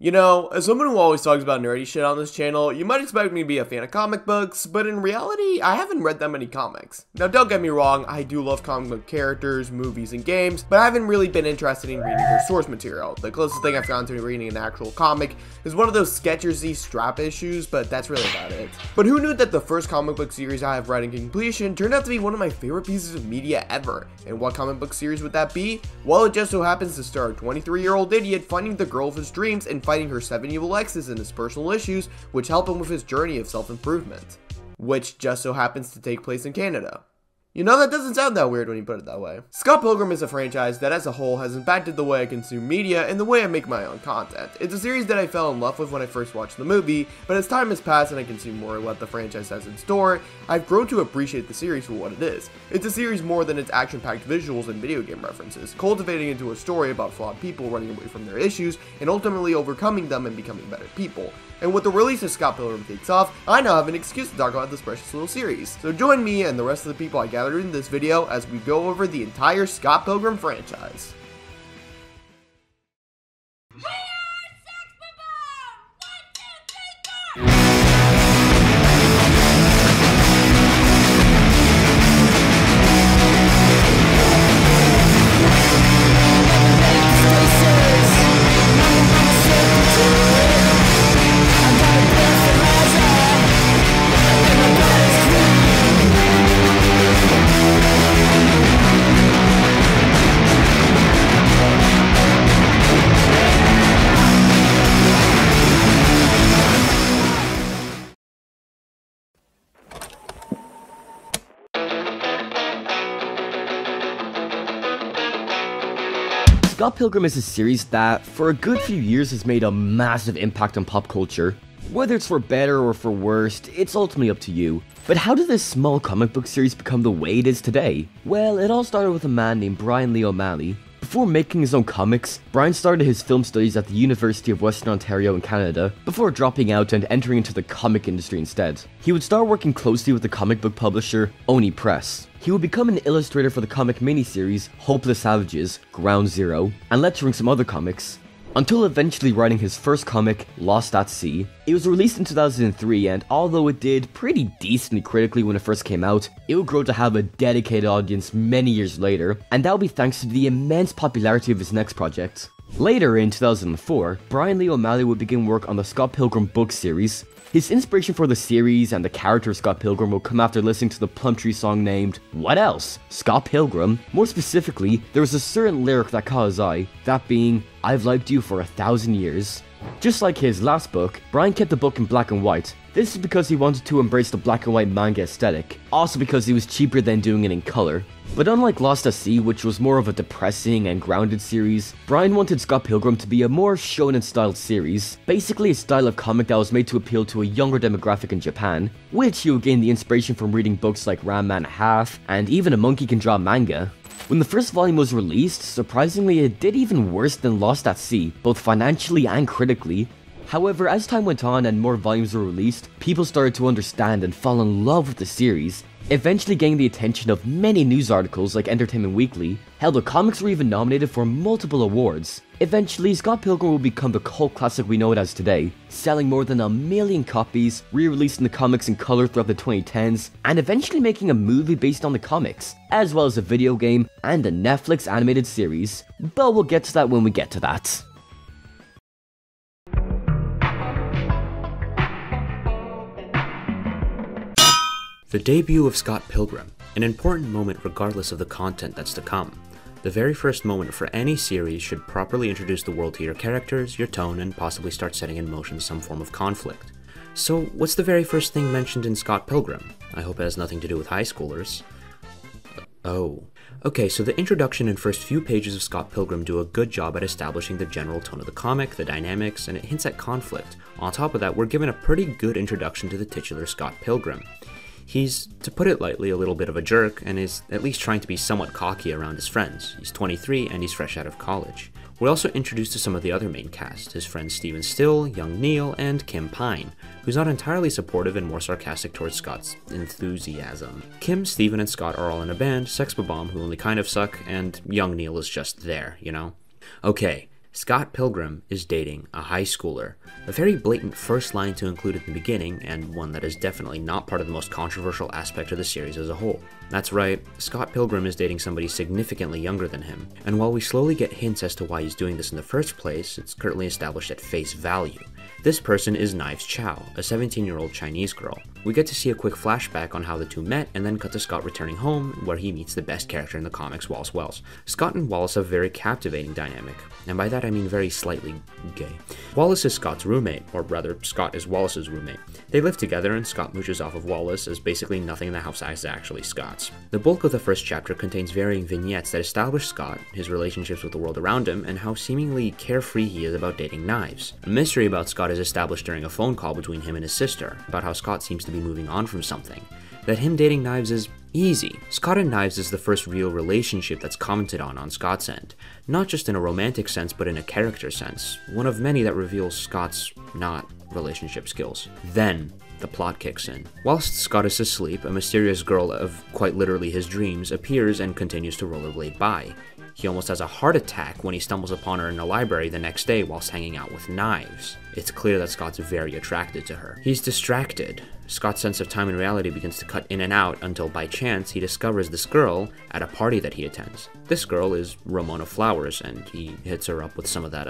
You know, as someone who always talks about nerdy shit on this channel, you might expect me to be a fan of comic books, but in reality, I haven't read that many comics. Now don't get me wrong, I do love comic book characters, movies, and games, but I haven't really been interested in reading their source material. The closest thing I've gotten to reading an actual comic is one of those Skechers-y strap issues, but that's really about it. But who knew that the first comic book series I have read in completion turned out to be one of my favorite pieces of media ever? And what comic book series would that be? Well, it just so happens to star a 23-year-old idiot finding the girl of his dreams and fighting her 7 evil exes and his personal issues, which help him with his journey of self-improvement, which just so happens to take place in Canada. You know, that doesn't sound that weird when you put it that way. Scott Pilgrim is a franchise that as a whole has impacted the way I consume media and the way I make my own content. It's a series that I fell in love with when I first watched the movie, but as time has passed and I consume more of what the franchise has in store, I've grown to appreciate the series for what it is. It's a series more than its action-packed visuals and video game references, cultivating into a story about flawed people running away from their issues and ultimately overcoming them and becoming better people. And with the release of Scott Pilgrim Takes Off, I now have an excuse to talk about this precious little series. So join me and the rest of the people I gathered in this video as we go over the entire Scott Pilgrim franchise. Scott Pilgrim is a series that, for a good few years, has made a massive impact on pop culture. Whether it's for better or for worse, it's ultimately up to you. But how did this small comic book series become the way it is today? Well, it all started with a man named Brian Lee O'Malley. Before making his own comics, Brian started his film studies at the University of Western Ontario in Canada, before dropping out and entering into the comic industry instead. He would start working closely with the comic book publisher, Oni Press. He would become an illustrator for the comic miniseries Hopeless Savages, Ground Zero, and lecturing some other comics, until eventually writing his first comic, Lost at Sea. It was released in 2003, and although it did pretty decently critically when it first came out, it would grow to have a dedicated audience many years later, and that would be thanks to the immense popularity of his next project. Later in 2004, Brian Lee O'Malley would begin work on the Scott Pilgrim book series. His inspiration for the series and the character of Scott Pilgrim will come after listening to the Plumtree song named What Else? Scott Pilgrim. More specifically, there was a certain lyric that caught his eye, that being, I've liked you for 1,000 years. Just like his last book, Brian kept the book in black and white. This is because he wanted to embrace the black and white manga aesthetic, also because it was cheaper than doing it in color. But unlike Lost at Sea, which was more of a depressing and grounded series, Brian wanted Scott Pilgrim to be a more shonen-styled series, basically a style of comic that was made to appeal to a younger demographic in Japan, which he would gain the inspiration from reading books like Ram Half, and even A Monkey Can Draw Manga. When the first volume was released, surprisingly it did even worse than Lost at Sea, both financially and critically. However, as time went on and more volumes were released, people started to understand and fall in love with the series, eventually gaining the attention of many news articles like Entertainment Weekly. Hell, the comics were even nominated for multiple awards. Eventually, Scott Pilgrim will become the cult classic we know it as today, selling more than 1 million copies, re-releasing the comics in color throughout the 2010s, and eventually making a movie based on the comics, as well as a video game and a Netflix animated series. But we'll get to that when we get to that. The debut of Scott Pilgrim, an important moment regardless of the content that's to come. The very first moment for any series should properly introduce the world to your characters, your tone, and possibly start setting in motion some form of conflict. So what's the very first thing mentioned in Scott Pilgrim? I hope it has nothing to do with high schoolers. Oh. Okay, so the introduction and first few pages of Scott Pilgrim do a good job at establishing the general tone of the comic, the dynamics, and it hints at conflict. On top of that, we're given a pretty good introduction to the titular Scott Pilgrim. He's, to put it lightly, a little bit of a jerk, and is at least trying to be somewhat cocky around his friends. He's 23, and he's fresh out of college. We're also introduced to some of the other main cast, his friends Steven Still, young Neil, and Kim Pine, who's not entirely supportive and more sarcastic towards Scott's enthusiasm. Kim, Steven, and Scott are all in a band, Sex Bomb, who only kind of suck, and young Neil is just there, you know? Okay, Scott Pilgrim is dating a high schooler. A very blatant first line to include at the beginning, and one that is definitely not part of the most controversial aspect of the series as a whole. That's right, Scott Pilgrim is dating somebody significantly younger than him, and while we slowly get hints as to why he's doing this in the first place, it's currently established at face value. This person is Knives Chow, a 17-year-old Chinese girl. We get to see a quick flashback on how the two met, and then cut to Scott returning home, where he meets the best character in the comics, Wallace Wells. Scott and Wallace have a very captivating dynamic, and by that I mean very slightly gay. Wallace is Scott's roommate, or rather, Scott is Wallace's roommate. They live together, and Scott mooches off of Wallace, as basically nothing in the house is actually Scott's. The bulk of the first chapter contains varying vignettes that establish Scott, his relationships with the world around him, and how seemingly carefree he is about dating Knives. A mystery about Scott is established during a phone call between him and his sister, about how Scott seems to be moving on from something. That him dating Knives is easy. Scott and Knives is the first real relationship that's commented on Scott's end. Not just in a romantic sense, but in a character sense. One of many that reveals Scott's not relationship skills. Then, the plot kicks in. Whilst Scott is asleep, a mysterious girl of quite literally his dreams appears and continues to rollerblade by. He almost has a heart attack when he stumbles upon her in a library the next day whilst hanging out with Knives. It's clear that Scott's very attracted to her. He's distracted. Scott's sense of time and reality begins to cut in and out until by chance he discovers this girl at a party that he attends. This girl is Ramona Flowers, and he hits her up with some of that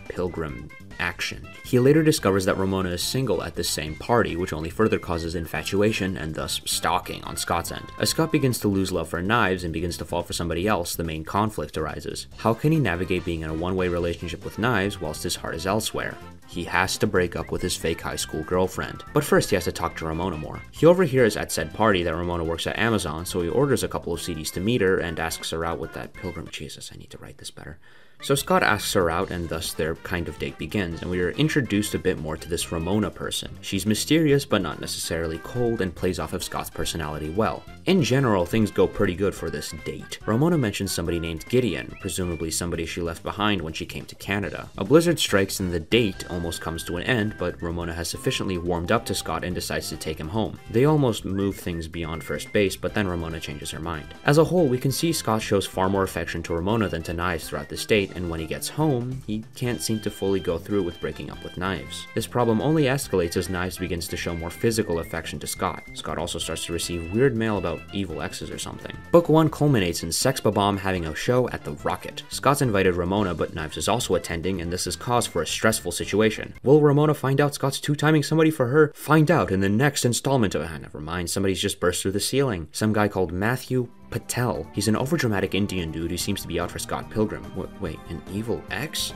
Pilgrim action. He later discovers that Ramona is single at this same party, which only further causes infatuation and thus stalking on Scott's end. As Scott begins to lose love for Knives and begins to fall for somebody else, the main conflict arises. How can he navigate being in a one-way relationship with Knives whilst his heart is elsewhere? He has to break up with his fake high school girlfriend. But first he has to talk to Ramona more. He overhears at said party that Ramona works at Amazon, so he orders a couple of CDs to meet her and asks her out with that Pilgrim. Jesus, I need to write this better. So Scott asks her out, and thus their kind of date begins, and we are introduced a bit more to this Ramona person. She's mysterious, but not necessarily cold, and plays off of Scott's personality well. In general, things go pretty good for this date. Ramona mentions somebody named Gideon, presumably somebody she left behind when she came to Canada. A blizzard strikes and the date almost comes to an end, but Ramona has sufficiently warmed up to Scott and decides to take him home. They almost move things beyond first base, but then Ramona changes her mind. As a whole, we can see Scott shows far more affection to Ramona than to Knives throughout this date, and when he gets home, he can't seem to fully go through with breaking up with Knives. This problem only escalates as Knives begins to show more physical affection to Scott. Scott also starts to receive weird mail about evil exes or something. Book 1 culminates in Sex Babam having a show at the Rocket. Scott's invited Ramona, but Knives is also attending, and this is cause for a stressful situation. Will Ramona find out Scott's two-timing somebody for her? Find out in the next installment of never mind, somebody's just burst through the ceiling. Some guy called Matthew Patel. He's an overdramatic Indian dude who seems to be out for Scott Pilgrim. Wait, an evil ex?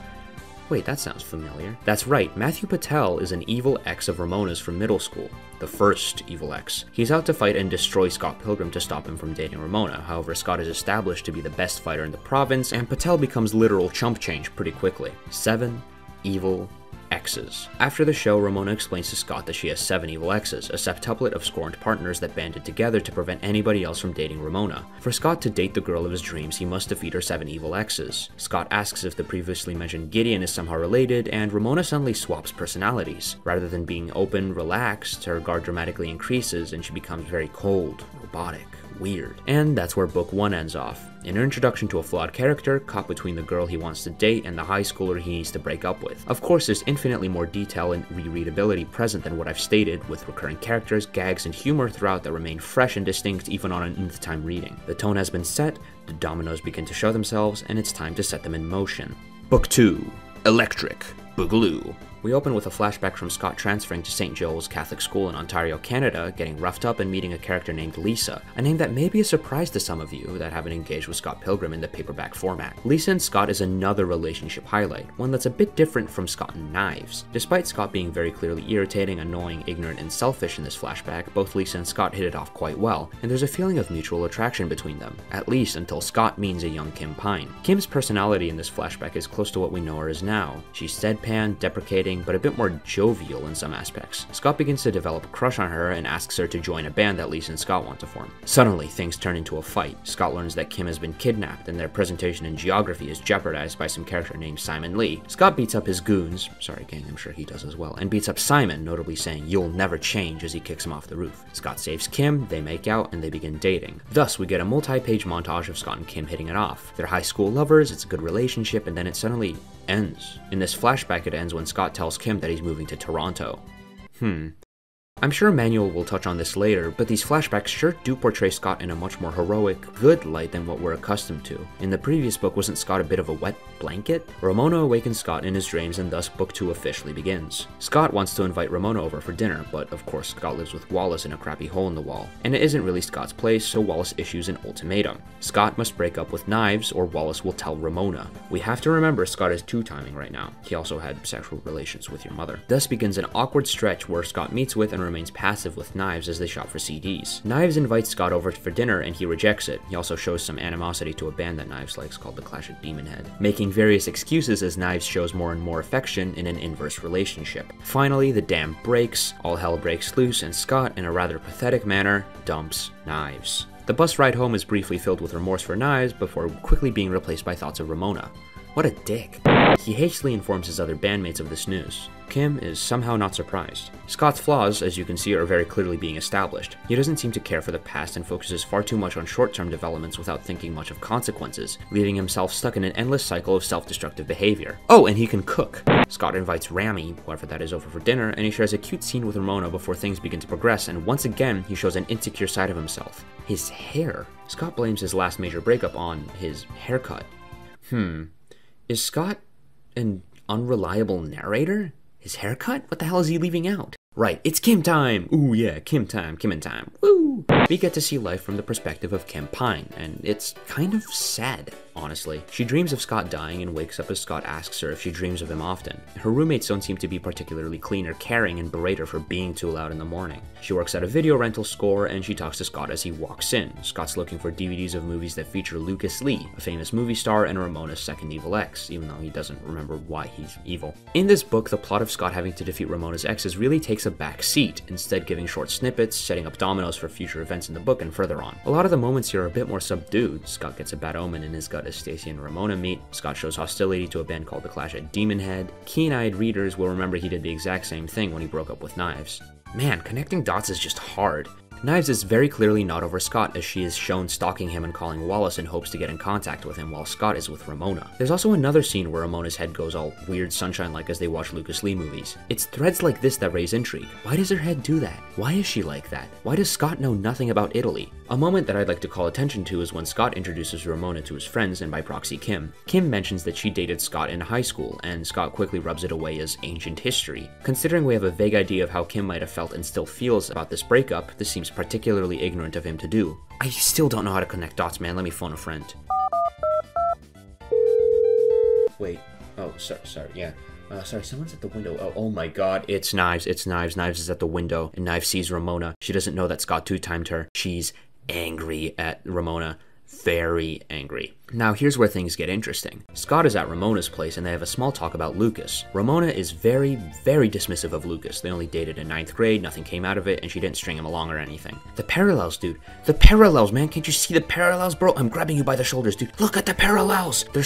Wait, that sounds familiar. That's right, Matthew Patel is an evil ex of Ramona's from middle school. The first evil ex. He's out to fight and destroy Scott Pilgrim to stop him from dating Ramona. However, Scott is established to be the best fighter in the province, and Patel becomes literal chump change pretty quickly. 7 evil exes. After the show, Ramona explains to Scott that she has 7 evil exes, a septuplet of scorned partners that banded together to prevent anybody else from dating Ramona. For Scott to date the girl of his dreams, he must defeat her 7 evil exes. Scott asks if the previously mentioned Gideon is somehow related, and Ramona suddenly swaps personalities. Rather than being open, relaxed, her guard dramatically increases and she becomes very cold, robotic, weird. And that's where book 1 ends off. An introduction to a flawed character, caught between the girl he wants to date and the high schooler he needs to break up with. Of course, there's infinitely more detail and rereadability present than what I've stated, with recurring characters, gags, and humor throughout that remain fresh and distinct even on an nth time reading. The tone has been set, the dominoes begin to show themselves, and it's time to set them in motion. Book 2. Electric Boogaloo. We open with a flashback from Scott transferring to St. Joel's Catholic School in Ontario, Canada, getting roughed up and meeting a character named Lisa, a name that may be a surprise to some of you that haven't engaged with Scott Pilgrim in the paperback format. Lisa and Scott is another relationship highlight, one that's a bit different from Scott and Knives. Despite Scott being very clearly irritating, annoying, ignorant, and selfish in this flashback, both Lisa and Scott hit it off quite well, and there's a feeling of mutual attraction between them, at least until Scott meets a young Kim Pine. Kim's personality in this flashback is close to what we know her as now. She's deadpan, deprecating, intimidating, but a bit more jovial in some aspects. Scott begins to develop a crush on her and asks her to join a band that Lisa and Scott want to form. Suddenly, things turn into a fight. Scott learns that Kim has been kidnapped and their presentation in geography is jeopardized by some character named Simon Lee. Scott beats up his goons, sorry gang, I'm sure he does as well, and beats up Simon, notably saying, "You'll never change," as he kicks him off the roof. Scott saves Kim, they make out, and they begin dating. Thus, we get a multi-page montage of Scott and Kim hitting it off. They're high school lovers, it's a good relationship, and then it suddenly ends. In this flashback, it ends when Scott tells Kim that he's moving to Toronto. I'm sure Manuel will touch on this later, but these flashbacks sure do portray Scott in a much more heroic, good light than what we're accustomed to. In the previous book, wasn't Scott a bit of a wet blanket? Ramona awakens Scott in his dreams, and thus book 2 officially begins. Scott wants to invite Ramona over for dinner, but of course Scott lives with Wallace in a crappy hole in the wall, and it isn't really Scott's place, so Wallace issues an ultimatum. Scott must break up with Knives, or Wallace will tell Ramona. We have to remember Scott is two-timing right now. He also had sexual relations with your mother. Thus begins an awkward stretch where Scott meets with and remains passive with Knives as they shop for CDs. Knives invites Scott over for dinner and he rejects it. He also shows some animosity to a band that Knives likes called the Clash of Demon Head, making various excuses as Knives shows more and more affection in an inverse relationship. Finally, the dam breaks, all hell breaks loose, and Scott, in a rather pathetic manner, dumps Knives. The bus ride home is briefly filled with remorse for Knives before quickly being replaced by thoughts of Ramona. What a dick. He hastily informs his other bandmates of this news. Kim is somehow not surprised. Scott's flaws, as you can see, are very clearly being established. He doesn't seem to care for the past and focuses far too much on short-term developments without thinking much of consequences, leaving himself stuck in an endless cycle of self-destructive behavior. Oh, and he can cook! Scott invites Rami, whoever that is, over for dinner, and he shares a cute scene with Ramona before things begin to progress, and once again, he shows an insecure side of himself. His hair. Scott blames his last major breakup on his haircut. Is Scott an unreliable narrator? His haircut? What the hell is he leaving out? Right, it's Kim time! Ooh yeah, Kim time, Kimmin' time, woo! We get to see life from the perspective of Kim Pine, and it's kind of sad, honestly. She dreams of Scott dying and wakes up as Scott asks her if she dreams of him often. Her roommates don't seem to be particularly clean or caring and berate her for being too loud in the morning. She works at a video rental store and she talks to Scott as he walks in. Scott's looking for DVDs of movies that feature Lucas Lee, a famous movie star and Ramona's second evil ex, even though he doesn't remember why he's evil. In this book, the plot of Scott having to defeat Ramona's exes really takes a back seat, instead giving short snippets, setting up dominoes for future events in the book and further on. A lot of the moments here are a bit more subdued. Scott gets a bad omen in his gut as Stacy and Ramona meet. Scott shows hostility to a band called the Clash of Demon Head. Keen-eyed readers will remember he did the exact same thing when he broke up with Knives. Man, connecting dots is just hard. Knives is very clearly not over Scott, as she is shown stalking him and calling Wallace in hopes to get in contact with him while Scott is with Ramona. There's also another scene where Ramona's head goes all weird sunshine-like as they watch Lucas Lee movies. It's threads like this that raise intrigue. Why does her head do that? Why is she like that? Why does Scott know nothing about Italy? A moment that I'd like to call attention to is when Scott introduces Ramona to his friends and by proxy Kim. Kim mentions that she dated Scott in high school, and Scott quickly rubs it away as ancient history. Considering we have a vague idea of how Kim might have felt and still feels about this breakup, this seems particularly ignorant of him to do. I still don't know how to connect dots, man. Let me phone a friend. Wait. Oh, sorry, yeah. Sorry, someone's at the window. Oh my god, it's Knives. Knives is at the window, and Knives sees Ramona. She doesn't know that Scott two-timed her. She's angry at Ramona. Very angry. Now here's where things get interesting. Scott is at Ramona's place and they have a small talk about Lucas. Ramona is very, very dismissive of Lucas. They only dated in 9th grade, nothing came out of it, and she didn't string him along or anything. The parallels, dude. The parallels, man. Can't you see the parallels, bro? I'm grabbing you by the shoulders, dude. Look at the parallels. They're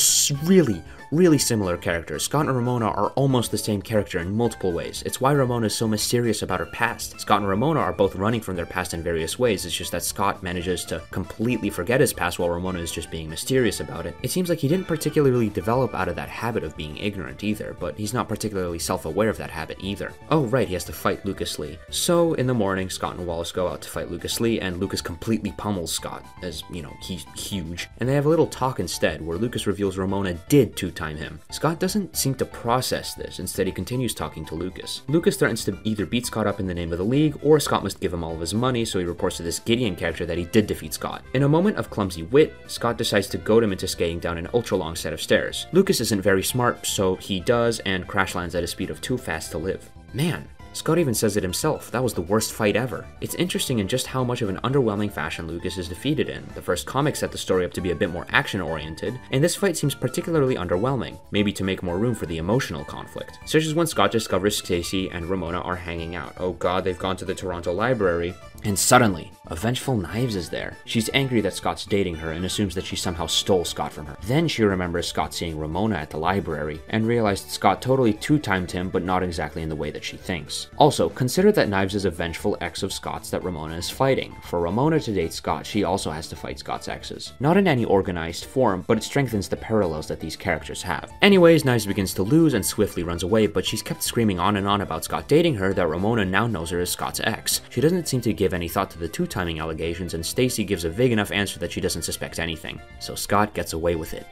really similar characters. Scott and Ramona are almost the same character in multiple ways. It's why Ramona is so mysterious about her past. Scott and Ramona are both running from their past in various ways. It's just that Scott manages to completely forget his past while Ramona is just being mysterious about it. It seems like he didn't particularly develop out of that habit of being ignorant either, but he's not particularly self-aware of that habit either. Oh right, he has to fight Lucas Lee. So in the morning, Scott and Wallace go out to fight Lucas Lee, and Lucas completely pummels Scott, as, you know, he's huge. And they have a little talk instead, where Lucas reveals Ramona did two-time him. Scott doesn't seem to process this. Instead, he continues talking to Lucas. Lucas threatens to either beat Scott up in the name of the league, or Scott must give him all of his money, so he reports to this Gideon character that he did defeat Scott. In a moment of clumsy wit, Scott decides to goad him into skating down an ultra-long set of stairs. Lucas isn't very smart, so he does, and crash lands at a speed of too fast to live. Man, Scott even says it himself, that was the worst fight ever. It's interesting in just how much of an underwhelming fashion Lucas is defeated in. The first comic set the story up to be a bit more action-oriented, and this fight seems particularly underwhelming, maybe to make more room for the emotional conflict. Such as when Scott discovers Stacy and Ramona are hanging out. Oh god, they've gone to the Toronto library. And suddenly, a vengeful Knives is there. She's angry that Scott's dating her and assumes that she somehow stole Scott from her. Then she remembers Scott seeing Ramona at the library and realized Scott totally two-timed him, but not exactly in the way that she thinks. Also, consider that Knives is a vengeful ex of Scott's that Ramona is fighting. For Ramona to date Scott, she also has to fight Scott's exes. Not in any organized form, but it strengthens the parallels that these characters have. Anyways, Knives begins to lose and swiftly runs away, but she's kept screaming on and on about Scott dating her that Ramona now knows her as Scott's ex. She doesn't seem to give any thought to the two-timing allegations, and Stacy gives a vague enough answer that she doesn't suspect anything. So Scott gets away with it.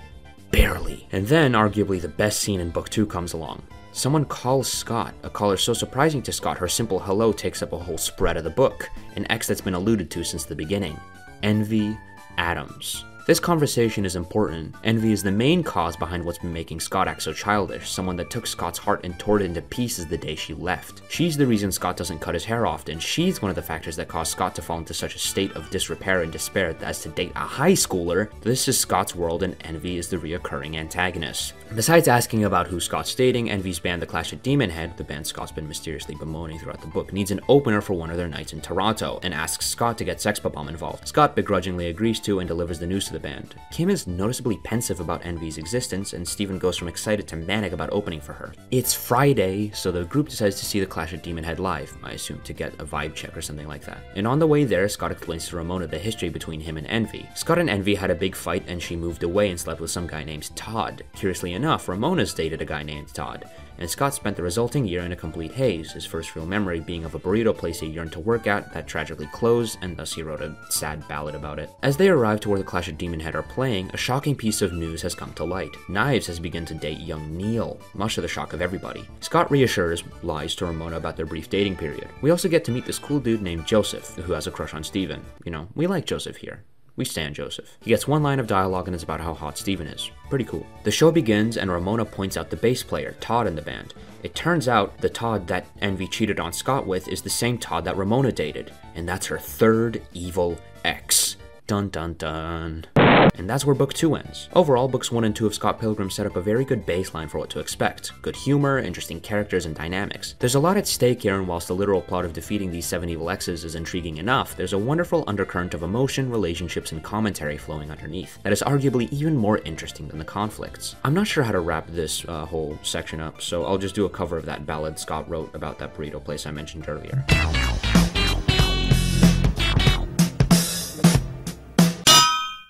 Barely. And then, arguably the best scene in book 2 comes along. Someone calls Scott, a caller so surprising to Scott her simple hello takes up a whole spread of the book, an ex that's been alluded to since the beginning. Envy Adams. This conversation is important. Envy is the main cause behind what's been making Scott act so childish, someone that took Scott's heart and tore it into pieces the day she left. She's the reason Scott doesn't cut his hair often. She's one of the factors that caused Scott to fall into such a state of disrepair and despair as to date a high schooler. This is Scott's world, and Envy is the reoccurring antagonist. Besides asking about who Scott's dating, Envy's band The Clash at Demon Head, the band Scott's been mysteriously bemoaning throughout the book, needs an opener for one of their nights in Toronto and asks Scott to get Sex Bomb involved. Scott begrudgingly agrees to and delivers the news to the band. Kim is noticeably pensive about Envy's existence, and Steven goes from excited to manic about opening for her. It's Friday, so the group decides to see The Clash at Demon Head live, I assume to get a vibe check or something like that. And on the way there, Scott explains to Ramona the history between him and Envy. Scott and Envy had a big fight and she moved away and slept with some guy named Todd. Curiously enough, Ramona's dated a guy named Todd, and Scott spent the resulting year in a complete haze, his first real memory being of a burrito place he yearned to work at that tragically closed, and thus he wrote a sad ballad about it. As they arrive to where the Clash of Demon Head are playing, a shocking piece of news has come to light. Knives has begun to date young Neil, much to the shock of everybody. Scott reassures lies to Ramona about their brief dating period. We also get to meet this cool dude named Joseph, who has a crush on Steven. You know, we like Joseph here. We stan Joseph. He gets one line of dialogue and it's about how hot Steven is. Pretty cool. The show begins and Ramona points out the bass player, Todd, in the band. It turns out the Todd that Envy cheated on Scott with is the same Todd that Ramona dated, and that's her third evil ex. Dun dun dun. And that's where book 2 ends. Overall, books 1 and 2 of Scott Pilgrim set up a very good baseline for what to expect. Good humor, interesting characters, and dynamics. There's a lot at stake here, and whilst the literal plot of defeating these 7 evil exes is intriguing enough, there's a wonderful undercurrent of emotion, relationships, and commentary flowing underneath that is arguably even more interesting than the conflicts. I'm not sure how to wrap this whole section up, so I'll just do a cover of that ballad Scott wrote about that burrito place I mentioned earlier.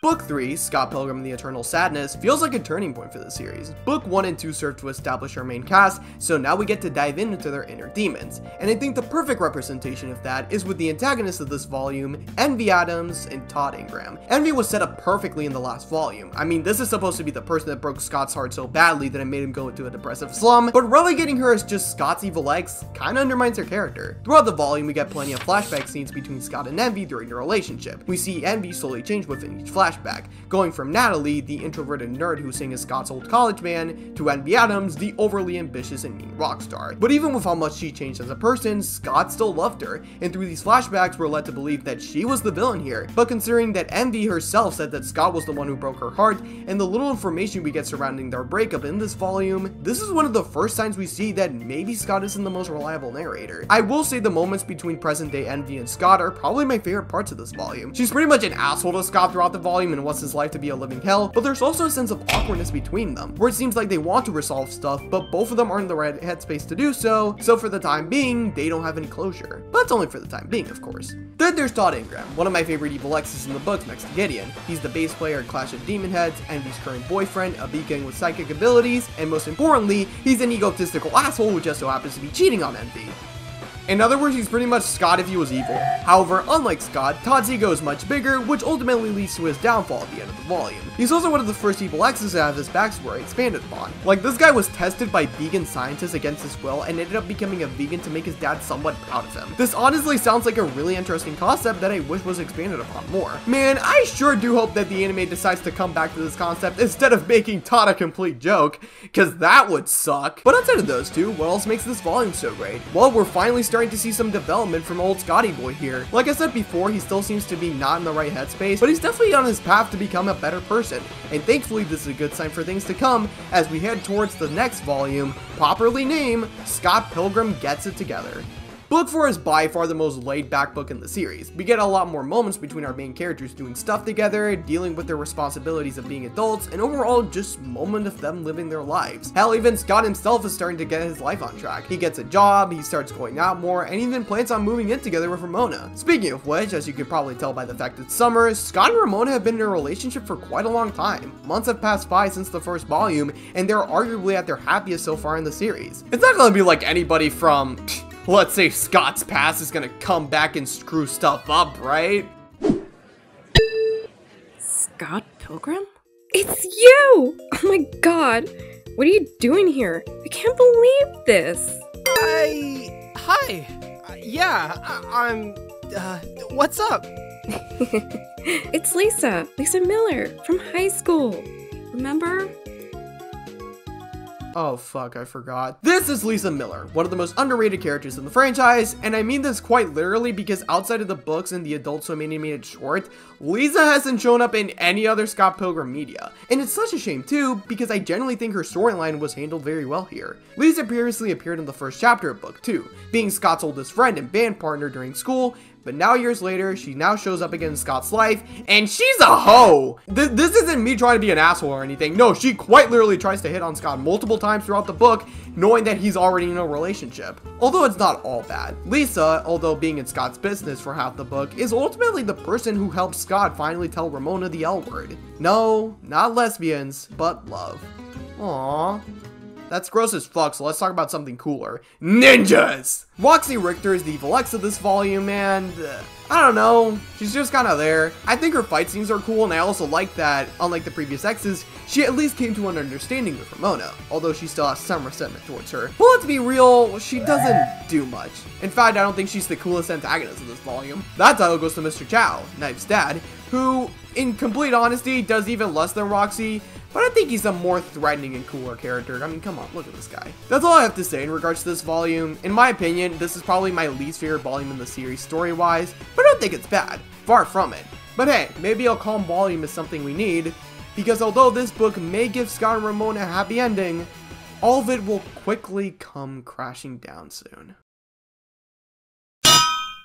Book 3, Scott Pilgrim and the Eternal Sadness, feels like a turning point for the series. Book 1 and 2 serve to establish our main cast, so now we get to dive into their inner demons. And I think the perfect representation of that is with the antagonists of this volume, Envy Adams and Todd Ingram. Envy was set up perfectly in the last volume. I mean, this is supposed to be the person that broke Scott's heart so badly that it made him go into a depressive slum, but relegating her as just Scott's evil ex kinda undermines her character. Throughout the volume, we get plenty of flashback scenes between Scott and Envy during their relationship. We see Envy slowly change within each flashback, going from Natalie, the introverted nerd who sang as Scott's old college man, to Envy Adams, the overly ambitious and mean rock star. But even with how much she changed as a person, Scott still loved her, and through these flashbacks we're led to believe that she was the villain here. But considering that Envy herself said that Scott was the one who broke her heart, and the little information we get surrounding their breakup in this volume, this is one of the first signs we see that maybe Scott isn't the most reliable narrator. I will say the moments between present day Envy and Scott are probably my favorite parts of this volume. She's pretty much an asshole to Scott throughout the volume and wants his life to be a living hell, but there's also a sense of awkwardness between them, where it seems like they want to resolve stuff, but both of them aren't in the right headspace to do so, so for the time being, they don't have any closure. But that's only for the time being, of course. Then there's Todd Ingram, one of my favorite evil exes in the books next to Gideon. He's the bass player at Clash of Demon Heads, Envy's current boyfriend, a beacon with psychic abilities, and most importantly, he's an egotistical asshole who just so happens to be cheating on Envy. In other words, he's pretty much Scott if he was evil. However, unlike Scott, Todd's ego is much bigger, which ultimately leads to his downfall at the end of the volume. He's also one of the first evil X's to have his backstory expanded upon. Like, this guy was tested by vegan scientists against his will and ended up becoming a vegan to make his dad somewhat proud of him. This honestly sounds like a really interesting concept that I wish was expanded upon more. Man, I sure do hope that the anime decides to come back to this concept instead of making Todd a complete joke, cause that would suck. But outside of those two, what else makes this volume so great? Well, we're finally starting to see some development from old Scotty boy here. Like I said before, he still seems to be not in the right headspace, but he's definitely on his path to become a better person. And thankfully, this is a good sign for things to come as we head towards the next volume, properly named Scott Pilgrim Gets It Together. Book 4 is by far the most laid-back book in the series. We get a lot more moments between our main characters doing stuff together, dealing with their responsibilities of being adults, and overall just moment of them living their lives. Hell, even Scott himself is starting to get his life on track. He gets a job, he starts going out more, and even plans on moving in together with Ramona. Speaking of which, as you could probably tell by the fact it's summer, Scott and Ramona have been in a relationship for quite a long time. Months have passed by since the first volume, and they're arguably at their happiest so far in the series. It's not gonna be like anybody from let's say Scott's past is gonna come back and screw stuff up, right? Scott Pilgrim? It's you! Oh my god! What are you doing here? I can't believe this! Hi! I'm... what's up? It's Lisa Miller from high school. Remember? Oh fuck, I forgot. This is Lisa Miller, one of the most underrated characters in the franchise, and I mean this quite literally because outside of the books and the Adult Swim animated short, Lisa hasn't shown up in any other Scott Pilgrim media. And it's such a shame too, because I generally think her storyline was handled very well here. Lisa previously appeared in the first chapter of book 2, being Scott's oldest friend and band partner during school, but now years later, she now shows up again in Scott's life, and she's a hoe! This isn't me trying to be an asshole or anything. No, she quite literally tries to hit on Scott multiple times throughout the book, knowing that he's already in a relationship. Although it's not all bad. Lisa, although being in Scott's business for half the book, is ultimately the person who helps Scott finally tell Ramona the L word. No, not lesbians, but love. Aww. That's gross as fuck, so let's talk about something cooler. Ninjas! Roxy Richter is the evil X of this volume, and I don't know, she's just kind of there. I think her fight scenes are cool, and I also like that, unlike the previous X's, she at least came to an understanding with Ramona, although she still has some resentment towards her. But let's be real, she doesn't do much. In fact, I don't think she's the coolest antagonist of this volume. That title goes to Mr. Chow, Knife's dad, who, in complete honesty, does even less than Roxy, but I think he's a more threatening and cooler character. I mean, come on, look at this guy. That's all I have to say in regards to this volume. In my opinion, this is probably my least favorite volume in the series story-wise, but I don't think it's bad. Far from it. But hey, maybe a calm volume is something we need, because although this book may give Scott and Ramona a happy ending, all of it will quickly come crashing down soon.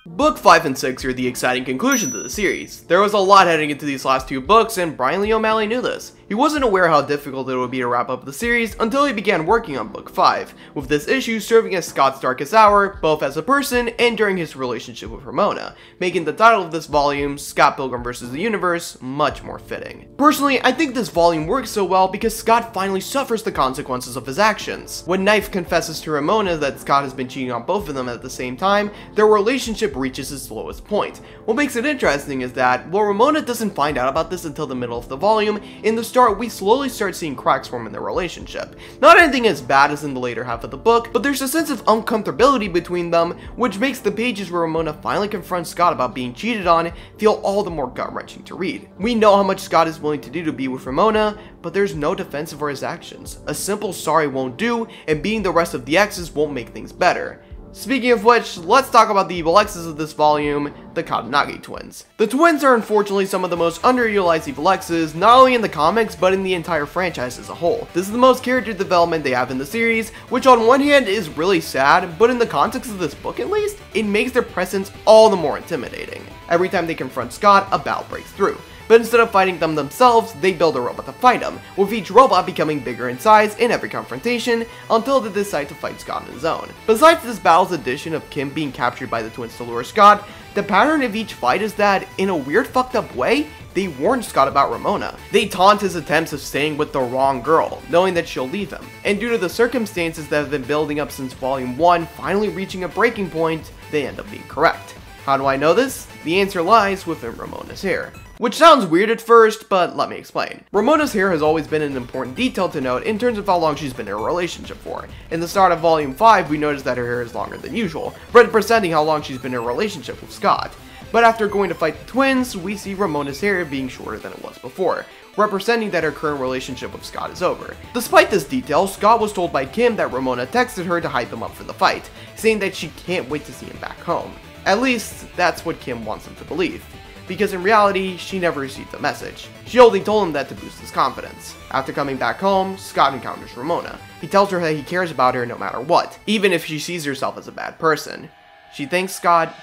Book 5 and 6 are the exciting conclusions of the series. There was a lot heading into these last two books, and Brian Lee O'Malley knew this. He wasn't aware how difficult it would be to wrap up the series until he began working on Book 5, with this issue serving as Scott's darkest hour, both as a person and during his relationship with Ramona, making the title of this volume, Scott Pilgrim Vs The Universe, much more fitting. Personally, I think this volume works so well because Scott finally suffers the consequences of his actions. When Knife confesses to Ramona that Scott has been cheating on both of them at the same time, their relationship reaches its lowest point. What makes it interesting is that, while Ramona doesn't find out about this until the middle of the volume, in the start we slowly start seeing cracks form in their relationship. Not anything as bad as in the later half of the book, but there's a sense of uncomfortability between them, which makes the pages where Ramona finally confronts Scott about being cheated on feel all the more gut-wrenching to read. We know how much Scott is willing to do to be with Ramona, but there's no defense for his actions. A simple sorry won't do, and being the rest of the X's won't make things better. Speaking of which, let's talk about the evil X's of this volume, the Katanagi twins. The twins are unfortunately some of the most underutilized evil X's, not only in the comics, but in the entire franchise as a whole. This is the most character development they have in the series, which on one hand is really sad, but in the context of this book at least, it makes their presence all the more intimidating. Every time they confront Scott, a battle breaks through. but instead of fighting them themselves, they build a robot to fight them, with each robot becoming bigger in size in every confrontation until they decide to fight Scott on his own. Besides this battle's addition of Kim being captured by the twins to lure Scott, the pattern of each fight is that, in a weird fucked up way, they warn Scott about Ramona. They taunt his attempts of staying with the wrong girl, knowing that she'll leave him. And due to the circumstances that have been building up since Volume 1 finally reaching a breaking point, they end up being correct. How do I know this? The answer lies within Ramona's hair. Which sounds weird at first, but let me explain. Ramona's hair has always been an important detail to note in terms of how long she's been in a relationship for. In the start of Volume 5, we noticed that her hair is longer than usual, representing how long she's been in a relationship with Scott. But after going to fight the twins, we see Ramona's hair being shorter than it was before, representing that her current relationship with Scott is over. Despite this detail, Scott was told by Kim that Ramona texted her to hype him up for the fight, saying that she can't wait to see him back home. At least, that's what Kim wants him to believe, because in reality, she never received the message. She only told him that to boost his confidence. After coming back home, Scott encounters Ramona. He tells her that he cares about her no matter what, even if she sees herself as a bad person. She thanks Scott,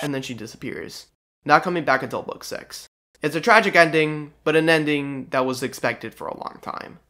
and then she disappears, not coming back until book 6. It's a tragic ending, but an ending that was expected for a long time.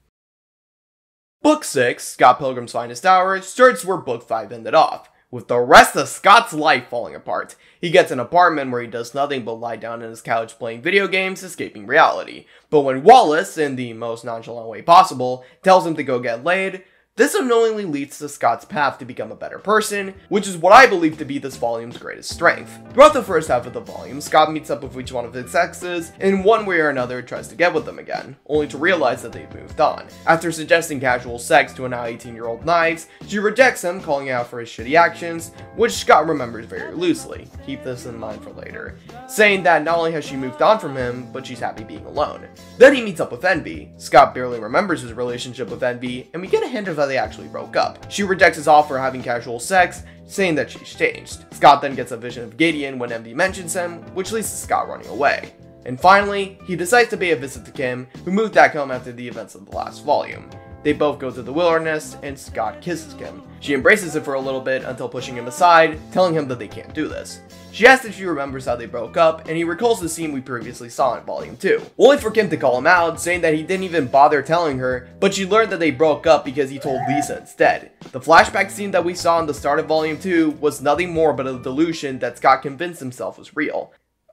Book 6, Scott Pilgrim's Finest Hour, starts where book 5 ended off, with the rest of Scott's life falling apart. He gets an apartment where he does nothing but lie down on his couch playing video games, escaping reality. But when Wallace, in the most nonchalant way possible, tells him to go get laid, this unknowingly leads to Scott's path to become a better person, which is what I believe to be this volume's greatest strength. Throughout the first half of the volume, Scott meets up with each one of his exes, and in one way or another tries to get with them again, only to realize that they've moved on. After suggesting casual sex to a now 18-year-old Knives, she rejects him, calling out for his shitty actions, which Scott remembers very loosely. Keep this in mind for later. Saying that not only has she moved on from him, but she's happy being alone. Then he meets up with Envy. Scott barely remembers his relationship with Envy, and we get a hint of how they actually broke up. She rejects his offer of having casual sex, saying that she's changed. Scott then gets a vision of Gideon when Envy mentions him, which leads to Scott running away. And finally, he decides to pay a visit to Kim, who moved back home after the events of the last volume. They both go to the wilderness, and Scott kisses Kim. She embraces him for a little bit until pushing him aside, telling him that they can't do this. She asks if she remembers how they broke up, and he recalls the scene we previously saw in Volume 2. Only for Kim to call him out, saying that he didn't even bother telling her, but she learned that they broke up because he told Lisa instead. The flashback scene that we saw in the start of Volume 2 was nothing more but a delusion that Scott convinced himself was real.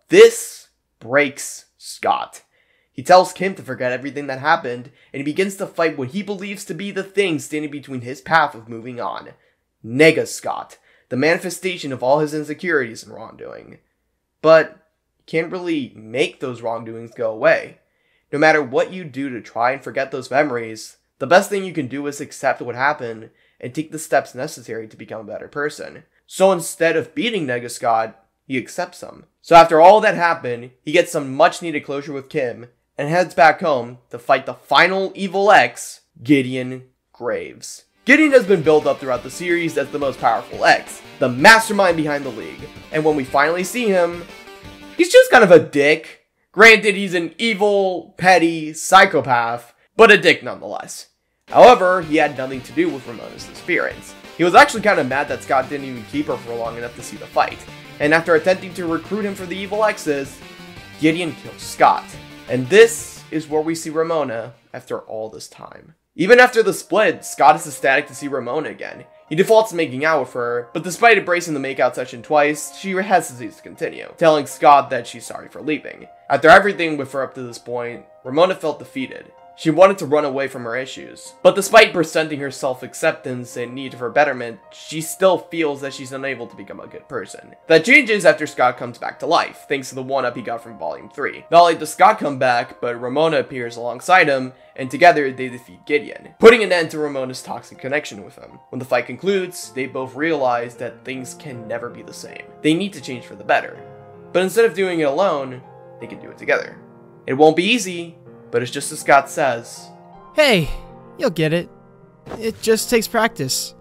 This breaks Scott. He tells Kim to forget everything that happened, and he begins to fight what he believes to be the thing standing between his path of moving on. Nega Scott, the manifestation of all his insecurities and wrongdoing. But you can't really make those wrongdoings go away. No matter what you do to try and forget those memories, the best thing you can do is accept what happened and take the steps necessary to become a better person. So instead of beating Nega Scott, he accepts him. So after all that happened, he gets some much needed closure with Kim, and heads back home to fight the final evil X, Gideon Graves. Gideon has been built up throughout the series as the most powerful X, the mastermind behind the League, and when we finally see him, he's just kind of a dick. Granted, he's an evil, petty psychopath, but a dick nonetheless. However, he had nothing to do with Ramona's disappearance. He was actually kind of mad that Scott didn't even keep her for long enough to see the fight, and after attempting to recruit him for the evil X's, Gideon kills Scott. And this is where we see Ramona after all this time. Even after the split, Scott is ecstatic to see Ramona again. He defaults to making out with her, but despite embracing the makeout session twice, she hesitates to continue, telling Scott that she's sorry for leaving. After everything with her up to this point, Ramona felt defeated. She wanted to run away from her issues, but despite presenting her self-acceptance and need for betterment, she still feels that she's unable to become a good person. That changes after Scott comes back to life, thanks to the one-up he got from Volume 3. Not only does Scott come back, but Ramona appears alongside him, and together they defeat Gideon, putting an end to Ramona's toxic connection with him. When the fight concludes, they both realize that things can never be the same. They need to change for the better. But instead of doing it alone, they can do it together. It won't be easy, but it's just as Scott says. Hey, you'll get it. It just takes practice.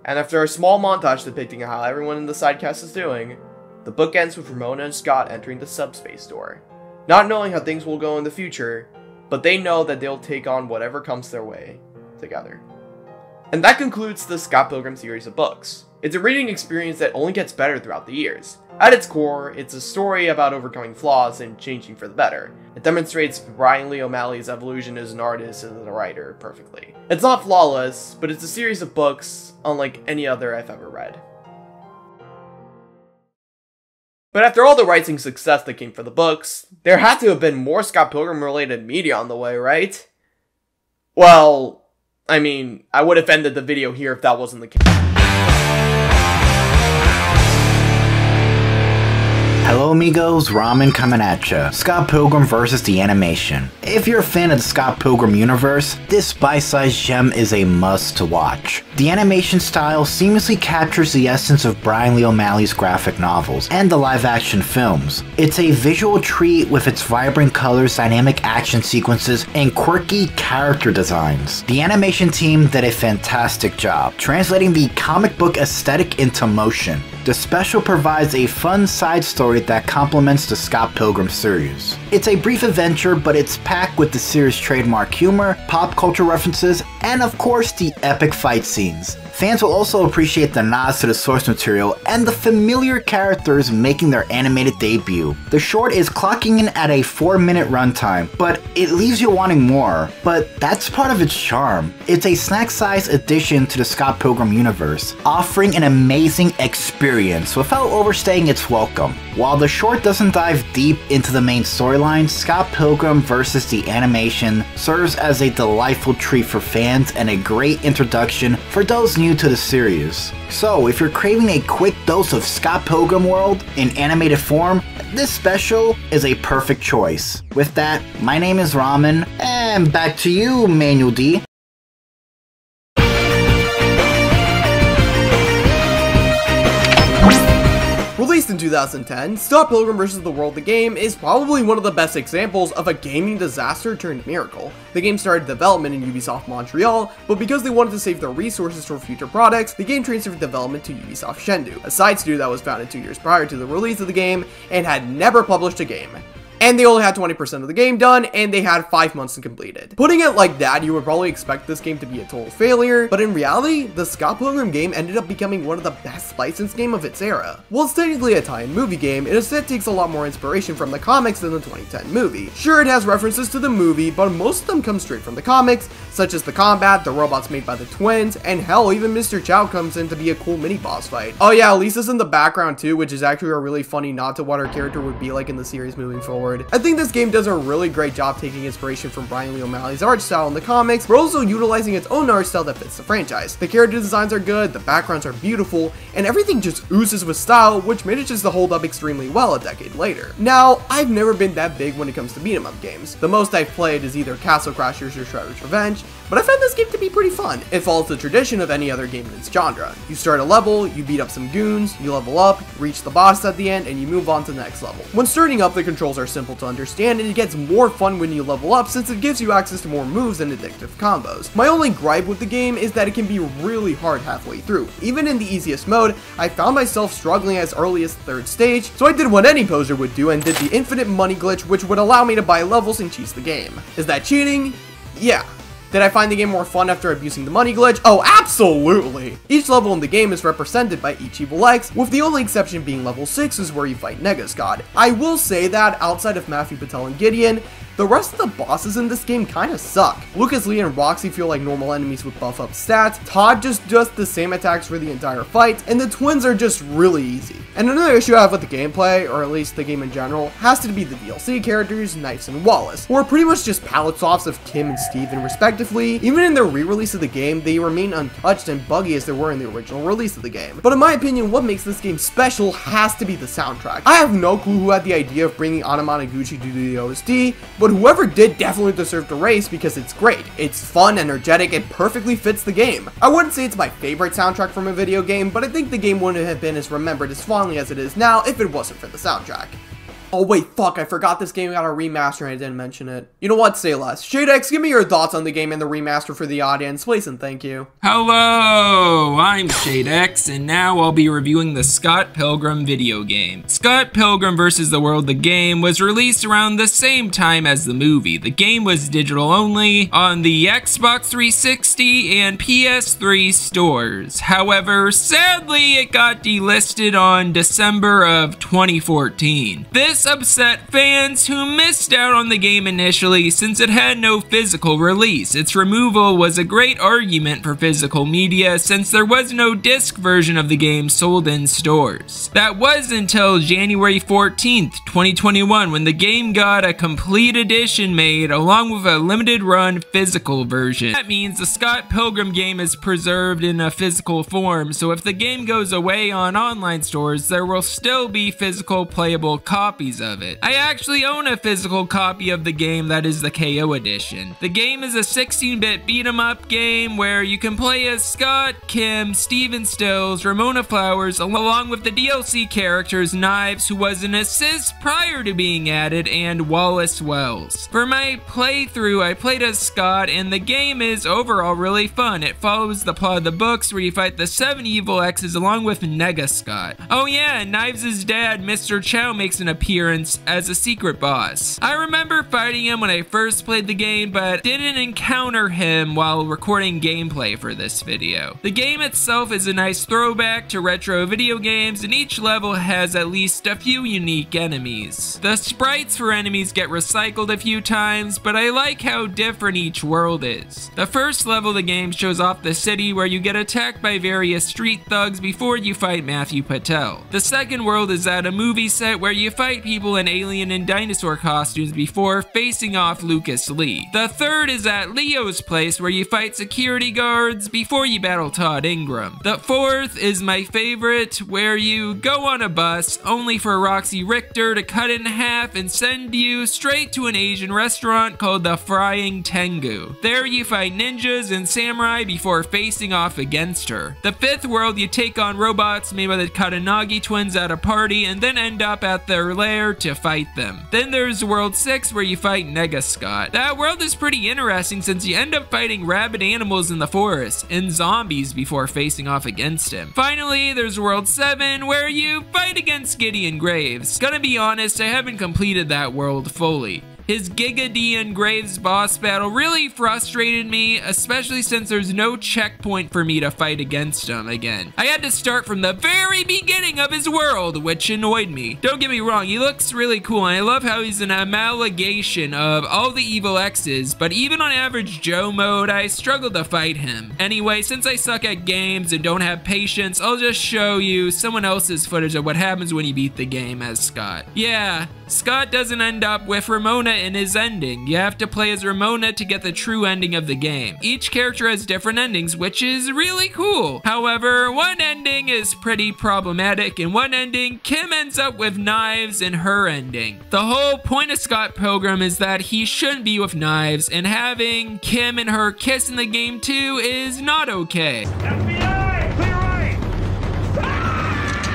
And after a small montage depicting how everyone in the sidecast is doing, the book ends with Ramona and Scott entering the subspace door. Not knowing how things will go in the future, but they know that they'll take on whatever comes their way together. And that concludes the Scott Pilgrim series of books. It's a reading experience that only gets better throughout the years. At its core, it's a story about overcoming flaws and changing for the better. It demonstrates Brian Lee O'Malley's evolution as an artist and as a writer perfectly. It's not flawless, but it's a series of books unlike any other I've ever read. But after all the rising success that came for the books, there had to have been more Scott Pilgrim related media on the way, right? Well, I mean, I would have ended the video here if that wasn't the case. Hello amigos, Ramen coming at ya. Scott Pilgrim vs. the animation. If you're a fan of the Scott Pilgrim universe, this bite-sized gem is a must to watch. The animation style seamlessly captures the essence of Brian Lee O'Malley's graphic novels and the live-action films. It's a visual treat with its vibrant colors, dynamic action sequences, and quirky character designs. The animation team did a fantastic job, translating the comic book aesthetic into motion. The special provides a fun side story that complements the Scott Pilgrim series. It's a brief adventure, but it's packed with the series' trademark humor, pop culture references, and of course the epic fight scenes. Fans will also appreciate the nods to the source material and the familiar characters making their animated debut. The short is clocking in at a 4-minute runtime, but it leaves you wanting more. But that's part of its charm. It's a snack-sized addition to the Scott Pilgrim universe, offering an amazing experience without overstaying its welcome. While the short doesn't dive deep into the main storyline, Scott Pilgrim vs. the animation serves as a delightful treat for fans and a great introduction for those new to the series. So if you're craving a quick dose of Scott Pilgrim World in animated form, this special is a perfect choice. With that, my name is Ramen, and back to you, Manuel D. Released in 2010, Scott Pilgrim Vs. The World the game is probably one of the best examples of a gaming disaster turned miracle. The game started development in Ubisoft Montreal, but because they wanted to save their resources for future products, the game transferred development to Ubisoft Chengdu, a side studio that was founded 2 years prior to the release of the game and had never published a game. And they only had 20% of the game done, and they had 5 months to complete it. Putting it like that, you would probably expect this game to be a total failure, but in reality, the Scott Pilgrim game ended up becoming one of the best licensed games of its era. While it's technically a tie-in movie game, it instead takes a lot more inspiration from the comics than the 2010 movie. Sure, it has references to the movie, but most of them come straight from the comics, such as the combat, the robots made by the twins, and hell, even Mr. Chow comes in to be a cool mini-boss fight. Oh yeah, Lisa's in the background too, which is actually a really funny nod to what her character would be like in the series moving forward. I think this game does a really great job taking inspiration from Brian Lee O'Malley's art style in the comics, but also utilizing its own art style that fits the franchise. The character designs are good, the backgrounds are beautiful, and everything just oozes with style, which manages to hold up extremely well a decade later. Now, I've never been that big when it comes to beat-em-up games. The most I've played is either Castle Crashers or Shredder's Revenge, but I found this game to be pretty fun. It follows the tradition of any other game in its genre. You start a level, you beat up some goons, you level up, reach the boss at the end, and you move on to the next level. When starting up, the controls are simple to understand, and it gets more fun when you level up since it gives you access to more moves and addictive combos. My only gripe with the game is that it can be really hard halfway through. Even in the easiest mode, I found myself struggling as early as the 3rd stage, so I did what any poser would do and did the infinite money glitch, which would allow me to buy levels and cheese the game. Is that cheating? Yeah. Did I find the game more fun after abusing the money glitch? Oh, absolutely! Each level in the game is represented by each evil X, with the only exception being level 6 is where you fight Negascod. I will say that, outside of Matthew Patel and Gideon, the rest of the bosses in this game kinda suck. Lucas, Lee, and Roxy feel like normal enemies with buff up stats, Todd just does the same attacks for the entire fight, and the twins are just really easy. And another issue I have with the gameplay, or at least the game in general, has to be the DLC characters, Knives and Wallace, who are pretty much just palette swaps of Kim and Steven respectively. Even in their re-release of the game, they remain untouched and buggy as they were in the original release of the game. But in my opinion, what makes this game special has to be the soundtrack. I have no clue who had the idea of bringing Anamanaguchi to the OST, but whoever did definitely deserved a raise because it's great. It's fun, energetic, it perfectly fits the game. I wouldn't say it's my favorite soundtrack from a video game, but I think the game wouldn't have been as remembered as fondly as it is now if it wasn't for the soundtrack. Oh wait, fuck, I forgot this game got a remaster and I didn't mention it. You know what, say less. ShadeX, give me your thoughts on the game and the remaster for the audience, please and thank you. Hello, I'm ShadeX, and now I'll be reviewing the Scott Pilgrim video game. Scott Pilgrim Vs. The World, the game, was released around the same time as the movie. The game was digital only on the Xbox 360 and PS3 stores. However, sadly, it got delisted on December of 2014. This upset fans who missed out on the game initially since it had no physical release. Its removal was a great argument for physical media since there was no disc version of the game sold in stores. That was until January 14th, 2021 when the game got a complete edition made along with a limited run physical version. That means the Scott Pilgrim game is preserved in a physical form, so if the game goes away on online stores, there will still be physical playable copies of it. I actually own a physical copy of the game that is the KO edition. The game is a 16-bit beat-em-up game where you can play as Scott, Kim, Steven Stills, Ramona Flowers, along with the DLC characters Knives, who was an assist prior to being added, and Wallace Wells. For my playthrough, I played as Scott, and the game is overall really fun. It follows the plot of the books where you fight the 7 evil exes along with Nega Scott. Oh yeah, Knives' dad, Mr. Chow, makes an appearance as a secret boss. I remember fighting him when I first played the game, but didn't encounter him while recording gameplay for this video. The game itself is a nice throwback to retro video games, and each level has at least a few unique enemies. The sprites for enemies get recycled a few times, but I like how different each world is. The first level of the game shows off the city where you get attacked by various street thugs before you fight Matthew Patel. The second world is at a movie set where you fight people in alien and dinosaur costumes before facing off Lucas Lee. The third is at Leo's place where you fight security guards before you battle Todd Ingram. The fourth is my favorite, where you go on a bus only for Roxy Richter to cut it in half and send you straight to an Asian restaurant called the Frying Tengu. There you fight ninjas and samurai before facing off against her. The fifth world, you take on robots made by the Katanagi twins at a party and then end up at their lair to fight them. Then there's World 6 where you fight Nega Scott. That world is pretty interesting since you end up fighting rabid animals in the forest and zombies before facing off against him. Finally, there's World 7 where you fight against Gideon Graves. Gonna be honest, I haven't completed that world fully. His Gideon Graves boss battle really frustrated me, especially since there's no checkpoint for me to fight against him again. I had to start from the very beginning of his world, which annoyed me. Don't get me wrong, he looks really cool, and I love how he's an amalgamation of all the evil X's, but even on average Joe mode, I struggled to fight him. Anyway, since I suck at games and don't have patience, I'll just show you someone else's footage of what happens when you beat the game as Scott. Yeah, Scott doesn't end up with Ramona in his ending. You have to play as Ramona to get the true ending of the game. Each character has different endings, which is really cool. However, one ending is pretty problematic. In one ending, Kim ends up with Knives in her ending. The whole point of Scott Pilgrim is that he shouldn't be with Knives, and having Kim and her kiss in the game too is not okay. FBI, clear right!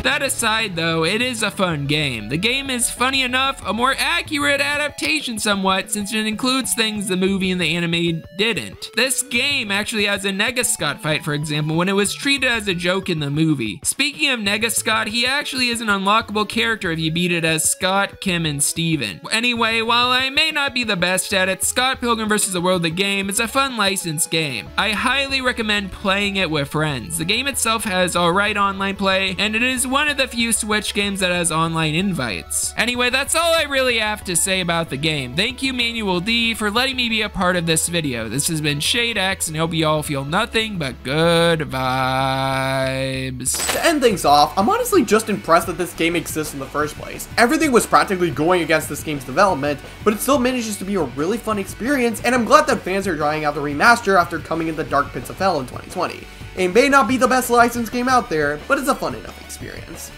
That aside though, it is a fun game. The game is funny enough, a more accurate adaptation somewhat, since it includes things the movie and the anime didn't. This game actually has a Nega Scott fight, for example, when it was treated as a joke in the movie. Speaking of Nega Scott, he actually is an unlockable character if you beat it as Scott, Kim, and Steven. Anyway, while I may not be the best at it, Scott Pilgrim Vs. The World, the game, is a fun licensed game. I highly recommend playing it with friends. The game itself has alright online play, and it is one of the few Switch games that has online invites. Anyway, that's all I really have to say about the game. Thank you, Manuel D, for letting me be a part of this video. This has been ShadeX, and I hope you all feel nothing but good vibes. To end things off, I'm honestly just impressed that this game exists in the first place. Everything was practically going against this game's development, but it still manages to be a really fun experience, and I'm glad that fans are trying out the remaster after coming in the dark pits of hell in 2020. It may not be the best licensed game out there, but it's a fun enough experience.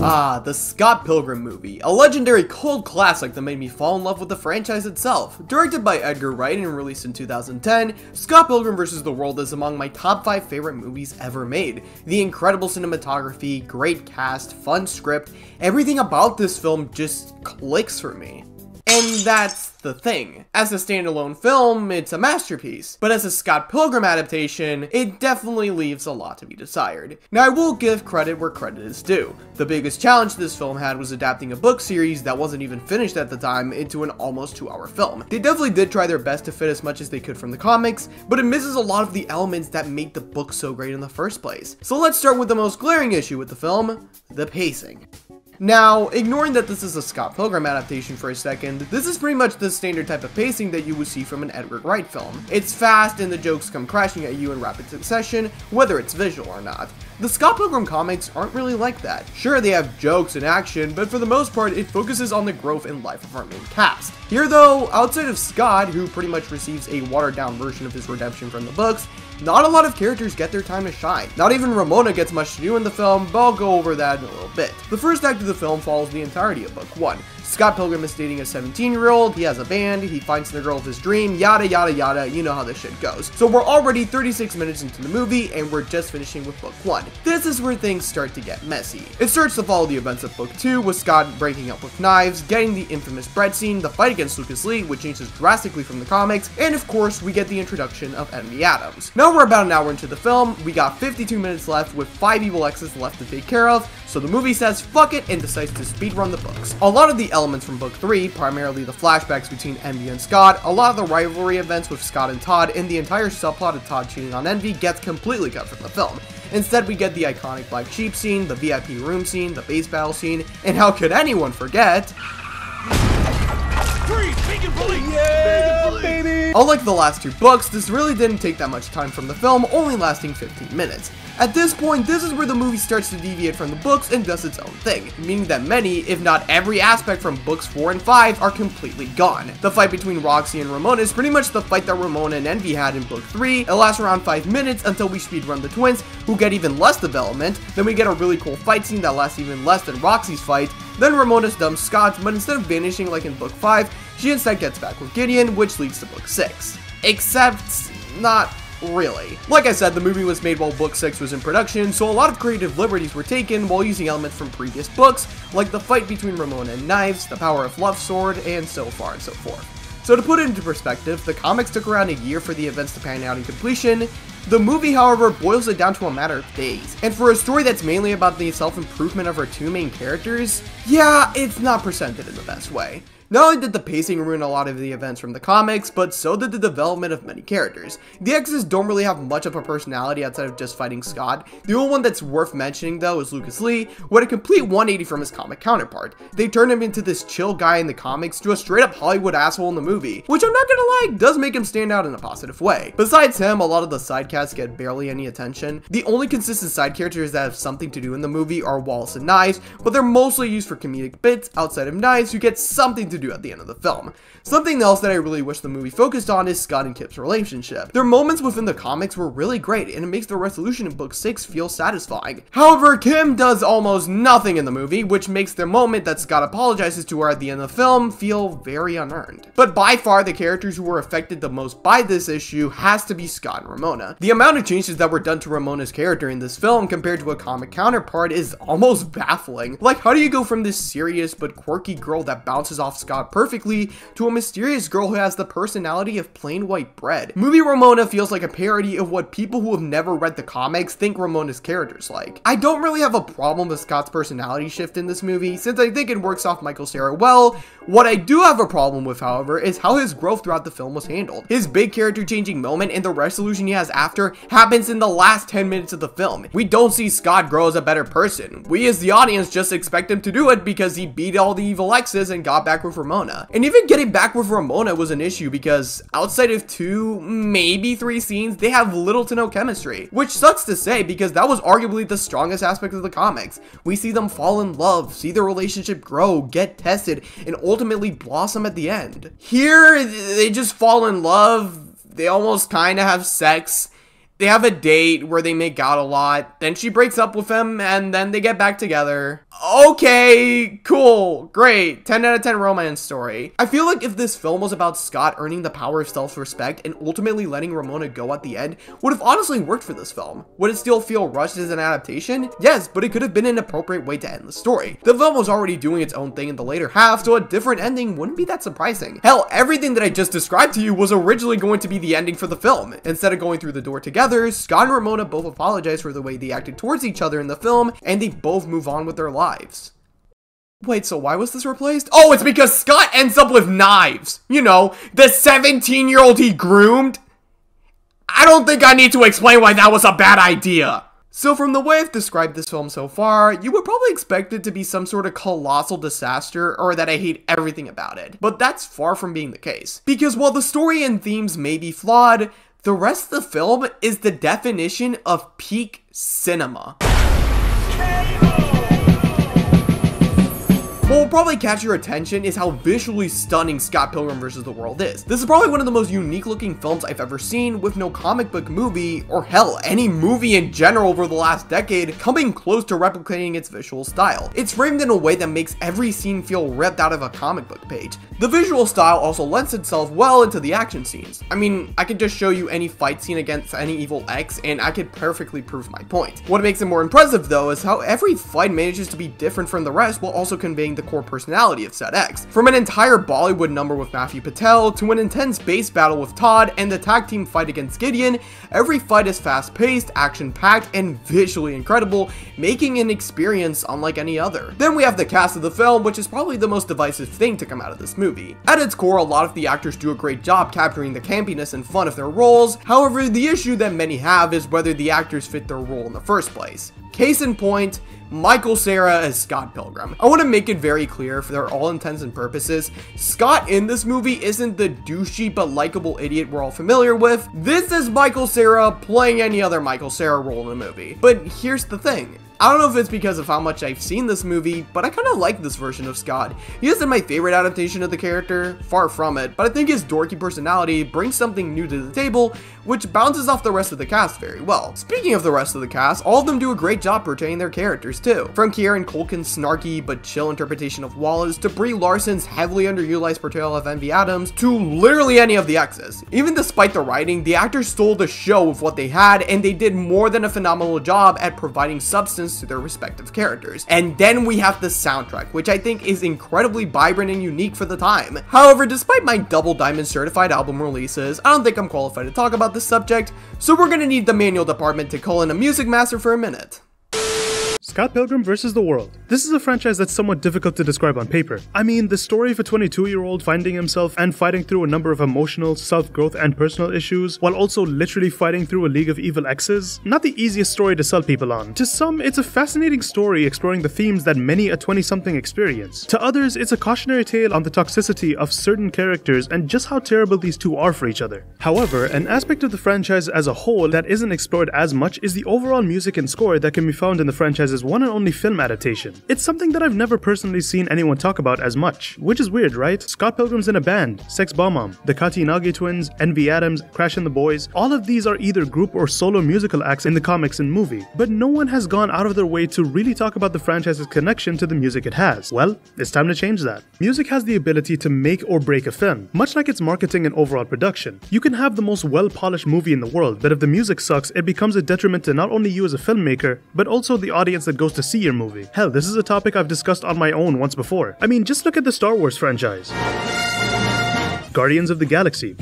Ah, the Scott Pilgrim movie, a legendary cult classic that made me fall in love with the franchise itself. Directed by Edgar Wright and released in 2010, Scott Pilgrim Vs. The World is among my top 5 favorite movies ever made. The incredible cinematography, great cast, fun script, everything about this film just clicks for me. And that's the thing. As a standalone film, it's a masterpiece, but as a Scott Pilgrim adaptation, it definitely leaves a lot to be desired. Now, I will give credit where credit is due. The biggest challenge this film had was adapting a book series that wasn't even finished at the time into an almost 2-hour film. They definitely did try their best to fit as much as they could from the comics, but it misses a lot of the elements that make the book so great in the first place. So let's start with the most glaring issue with the film, the pacing. Now, ignoring that this is a Scott Pilgrim adaptation for a second, this is pretty much the standard type of pacing that you would see from an Edgar Wright film. It's fast and the jokes come crashing at you in rapid succession, whether it's visual or not. The Scott Pilgrim comics aren't really like that. Sure, they have jokes and action, but for the most part, it focuses on the growth and life of our main cast. Here though, outside of Scott, who pretty much receives a watered down version of his redemption from the books, not a lot of characters get their time to shine. Not even Ramona gets much to do in the film, but I'll go over that in a little bit. The first act of the film follows the entirety of book 1. Scott Pilgrim is dating a 17-year-old, he has a band, he finds the girl of his dream, yada yada yada, you know how this shit goes. So we're already 36 minutes into the movie, and we're just finishing with book 1. This is where things start to get messy. It starts to follow the events of book 2, with Scott breaking up with Knives, getting the infamous bread scene, the fight against Lucas Lee, which changes drastically from the comics, and of course, we get the introduction of Enemy Adams. Now we're about an hour into the film, we got 52 minutes left with 5 evil exes left to take care of, so the movie says fuck it and decides to speedrun the books. A lot of the elements from book 3, primarily the flashbacks between Envy and Scott, a lot of the rivalry events with Scott and Todd, and the entire subplot of Todd cheating on Envy gets completely cut from the film. Instead, we get the iconic black sheep scene, the VIP room scene, the base battle scene, and how could anyone forget... Unlike the last 2 books, this really didn't take that much time from the film, only lasting 15 minutes. At this point, this is where the movie starts to deviate from the books and does its own thing, meaning that many, if not every aspect from books 4 and 5 are completely gone. The fight between Roxy and Ramona is pretty much the fight that Ramona and Envy had in book 3. It lasts around 5 minutes until we speedrun the twins, who get even less development. Then we get a really cool fight scene that lasts even less than Roxy's fight. Then Ramona's dumps Scott, but instead of vanishing like in book 5, she instead gets back with Gideon, which leads to book 6. Except, not really. Like I said, the movie was made while book 6 was in production, so a lot of creative liberties were taken while using elements from previous books, like the fight between Ramona and Knives, the power of Love Sword, and so far and so forth. So to put it into perspective, the comics took around a year for the events to pan out in completion. The movie, however, boils it down to a matter of days. And for a story that's mainly about the self-improvement of our 2 main characters, yeah, it's not presented in the best way. Not only did the pacing ruin a lot of the events from the comics, but so did the development of many characters. The exes don't really have much of a personality outside of just fighting Scott. The only one that's worth mentioning though is Lucas Lee, who had a complete 180 from his comic counterpart. They turned him into this chill guy in the comics to a straight up Hollywood asshole in the movie, which I'm not gonna lie, does make him stand out in a positive way. Besides him, a lot of the side casts get barely any attention. The only consistent side characters that have something to do in the movie are Wallace and Knives, but they're mostly used for comedic bits outside of Knives, who get something to do at the end of the film. Something else that I really wish the movie focused on is Scott and Kip's relationship. Their moments within the comics were really great, and it makes the resolution in book 6 feel satisfying. However, Kim does almost nothing in the movie, which makes the moment that Scott apologizes to her at the end of the film feel very unearned. But by far, the characters who were affected the most by this issue has to be Scott and Ramona. The amount of changes that were done to Ramona's character in this film compared to a comic counterpart is almost baffling. Like, how do you go from this serious but quirky girl that bounces off Scott perfectly to a mysterious girl who has the personality of plain white bread? Movie Ramona feels like a parody of what people who have never read the comics think Ramona's character's like. I don't really have a problem with Scott's personality shift in this movie, since I think it works off Michael Cera well. What I do have a problem with, however, is how his growth throughout the film was handled. His big character changing moment and the resolution he has after happens in the last 10 minutes of the film. We don't see Scott grow as a better person. We as the audience just expect him to do it because he beat all the evil exes and got back with Ramona. And even getting back with Ramona was an issue because outside of 2, maybe 3 scenes, they have little to no chemistry, which sucks to say because that was arguably the strongest aspect of the comics. We see them fall in love, see their relationship grow, get tested, and ultimately blossom at the end. Here, they just fall in love, they almost kind of have sex, They have a date where they make out a lot, then she breaks up with him, and then they get back together. Okay, cool, great, 10 out of 10 romance story. I feel like if this film was about Scott earning the power of self-respect and ultimately letting Ramona go at the end, would have honestly worked for this film. Would it still feel rushed as an adaptation? Yes, but it could have been an appropriate way to end the story. The film was already doing its own thing in the later half, so a different ending wouldn't be that surprising. Hell, everything that I just described to you was originally going to be the ending for the film. Instead of going through the door together, Scott and Ramona both apologize for the way they acted towards each other in the film, and they both move on with their lives. Wait, so why was this replaced? Oh, it's because Scott ends up with knives. You know, the 17-year-old he groomed. I don't think I need to explain why that was a bad idea. So from the way I've described this film so far, you would probably expect it to be some sort of colossal disaster or that I hate everything about it. But that's far from being the case. Because while the story and themes may be flawed, the rest of the film is the definition of peak cinema. What will probably catch your attention is how visually stunning Scott Pilgrim Vs. The World is. This is probably one of the most unique looking films I've ever seen, with no comic book movie, or hell, any movie in general over the last decade, coming close to replicating its visual style. It's framed in a way that makes every scene feel ripped out of a comic book page. The visual style also lends itself well into the action scenes. I mean, I could just show you any fight scene against any evil X and I could perfectly prove my point. What makes it more impressive though is how every fight manages to be different from the rest while also conveying the core personality of ShadeX. From an entire Bollywood number with Matthew Patel to an intense base battle with Todd and the tag team fight against Gideon, every fight is fast-paced, action-packed, and visually incredible, making an experience unlike any other. Then we have the cast of the film, which is probably the most divisive thing to come out of this movie. At its core, a lot of the actors do a great job capturing the campiness and fun of their roles. However, the issue that many have is whether the actors fit their role in the first place. Case in point, Michael Cera as Scott Pilgrim. I want to make it very clear, for all intents and purposes, Scott in this movie isn't the douchey but likable idiot we're all familiar with. This is Michael Cera playing any other Michael Cera role in the movie. But here's the thing. I don't know if it's because of how much I've seen this movie, but I kind of like this version of Scott. He isn't my favorite adaptation of the character, far from it, but I think his dorky personality brings something new to the table, which bounces off the rest of the cast very well. Speaking of the rest of the cast, all of them do a great job portraying their characters too. From Kieran Culkin's snarky but chill interpretation of Wallace, to Brie Larson's heavily underutilized portrayal of Envy Adams, to literally any of the exes. Even despite the writing, the actors stole the show with what they had, and they did more than a phenomenal job at providing substance to their respective characters. And then we have the soundtrack, which I think is incredibly vibrant and unique for the time. However, despite my double diamond certified album releases, I don't think I'm qualified to talk about this subject, so we're gonna need the manual department to call in a music master for a minute. Scott Pilgrim Vs. The World. This is a franchise that's somewhat difficult to describe on paper. I mean, the story of a 22-year-old finding himself and fighting through a number of emotional, self-growth, and personal issues, while also literally fighting through a league of evil exes. Not the easiest story to sell people on. To some, it's a fascinating story exploring the themes that many a 20-something experience. To others, it's a cautionary tale on the toxicity of certain characters and just how terrible these two are for each other. However, an aspect of the franchise as a whole that isn't explored as much is the overall music and score that can be found in the franchise's one and only film adaptation. It's something that I've never personally seen anyone talk about as much, which is weird, right? Scott Pilgrim's in a band, Sex Bomb, the Katinagi twins, Envy Adams, Crash and the Boys, all of these are either group or solo musical acts in the comics and movie, but no one has gone out of their way to really talk about the franchise's connection to the music it has. Well, it's time to change that. Music has the ability to make or break a film, much like its marketing and overall production. You can have the most well-polished movie in the world, but if the music sucks, it becomes a detriment to not only you as a filmmaker, but also the audience that goes to see your movie. Hell, this is a topic I've discussed on my own once before. I mean, just look at the Star Wars franchise. Guardians of the Galaxy.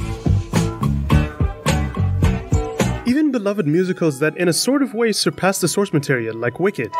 Even beloved musicals that in a sort of way surpass the source material, like Wicked.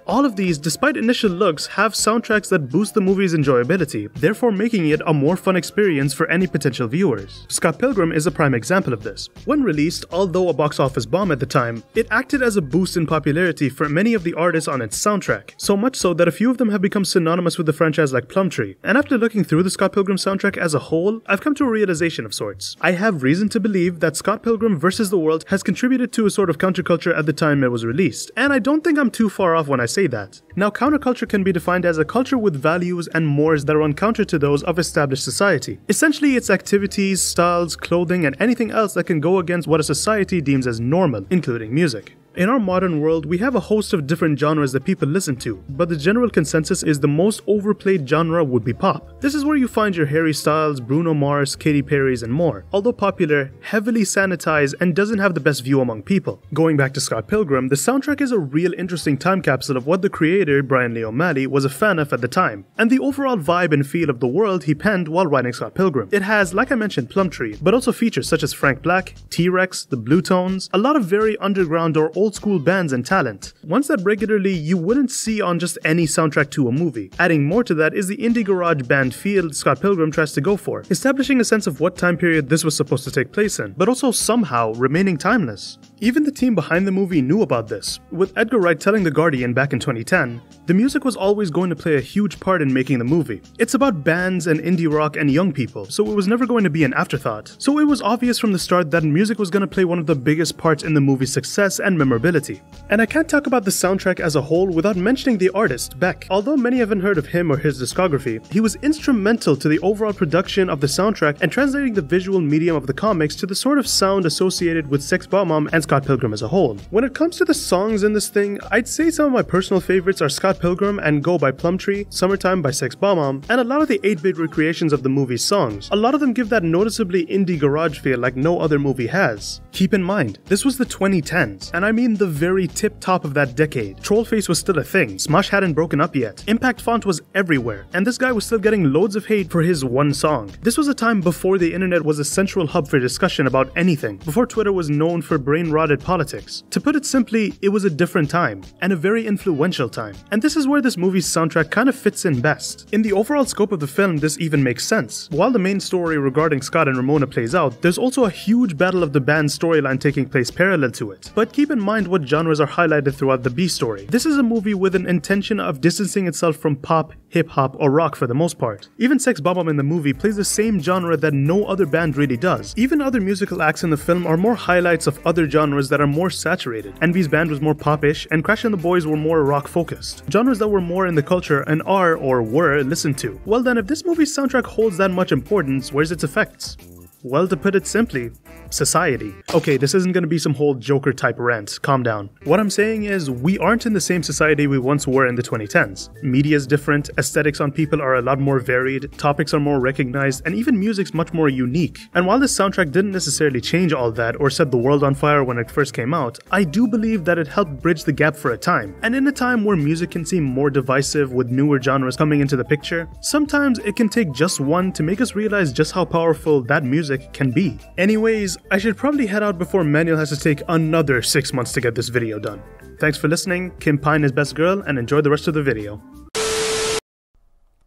All of these, despite initial looks, have soundtracks that boost the movie's enjoyability, therefore making it a more fun experience for any potential viewers. Scott Pilgrim is a prime example of this. When released, although a box office bomb at the time, it acted as a boost in popularity for many of the artists on its soundtrack, so much so that a few of them have become synonymous with the franchise like Plumtree. And after looking through the Scott Pilgrim soundtrack as a whole, I've come to a realization of sorts. I have reason to believe that Scott Pilgrim vs. The World has contributed to a sort of counterculture at the time it was released, and I don't think I'm too far off when I say that. Now, counterculture can be defined as a culture with values and mores that run counter to those of established society. Essentially, it's activities, styles, clothing, and anything else that can go against what a society deems as normal, including music. In our modern world, we have a host of different genres that people listen to, but the general consensus is the most overplayed genre would be pop. This is where you find your Harry Styles, Bruno Mars, Katy Perry's, and more. Although popular, heavily sanitized, and doesn't have the best view among people. Going back to Scott Pilgrim, the soundtrack is a real interesting time capsule of what the creator, Brian Lee O'Malley, was a fan of at the time, and the overall vibe and feel of the world he penned while writing Scott Pilgrim. It has, like I mentioned, Plumtree, but also features such as Frank Black, T-Rex, the Blue Tones, a lot of very underground or old school bands and talent, ones that regularly you wouldn't see on just any soundtrack to a movie. Adding more to that is the indie garage band feel Scott Pilgrim tries to go for, establishing a sense of what time period this was supposed to take place in, but also somehow remaining timeless. Even the team behind the movie knew about this, with Edgar Wright telling The Guardian back in 2010, the music was always going to play a huge part in making the movie. It's about bands and indie rock and young people, so it was never going to be an afterthought. So it was obvious from the start that music was going to play one of the biggest parts in the movie's success and memorability. And I can't talk about the soundtrack as a whole without mentioning the artist, Beck. Although many haven't heard of him or his discography, he was instrumental to the overall production of the soundtrack and translating the visual medium of the comics to the sort of sound associated with Sex Bomb and Scott Pilgrim as a whole. When it comes to the songs in this thing, I'd say some of my personal favorites are Scott Pilgrim and Go by Plumtree, Summertime by Sex Bomb, and a lot of the 8-bit recreations of the movie's songs. A lot of them give that noticeably indie garage feel like no other movie has. Keep in mind, this was the 2010s, and I mean the very tip-top of that decade. Trollface was still a thing, Smosh hadn't broken up yet, Impact Font was everywhere, and this guy was still getting loads of hate for his one song. This was a time before the internet was a central hub for discussion about anything, before Twitter was known for brain-rotted politics. To put it simply, it was a different time, and a very influential time. And this is where this movie's soundtrack kind of fits in best. In the overall scope of the film, this even makes sense. While the main story regarding Scott and Ramona plays out, there's also a huge battle of the band's storyline taking place parallel to it. But keep in mind what genres are highlighted throughout the B story. This is a movie with an intention of distancing itself from pop, hip-hop, or rock for the most part. Even Sex Bomb in the movie plays the same genre that no other band really does. Even other musical acts in the film are more highlights of other genres that are more saturated. Envy's band was more pop-ish, and Crash and the Boys were more rock-focused. Genres that were more in the culture and are, or were, listened to. Well then, if this movie's soundtrack holds that much importance, where's its effects? Well, to put it simply, society. Okay, this isn't gonna be some whole Joker type rant, calm down. What I'm saying is, we aren't in the same society we once were in the 2010s. Media's different, aesthetics on people are a lot more varied, topics are more recognized, and even music's much more unique. And while this soundtrack didn't necessarily change all that or set the world on fire when it first came out, I do believe that it helped bridge the gap for a time. And in a time where music can seem more divisive with newer genres coming into the picture, sometimes it can take just one to make us realize just how powerful that music can be. Anyways, I should probably head out before Manuel has to take another 6 months to get this video done. Thanks for listening, Kim Pine is best girl, and enjoy the rest of the video.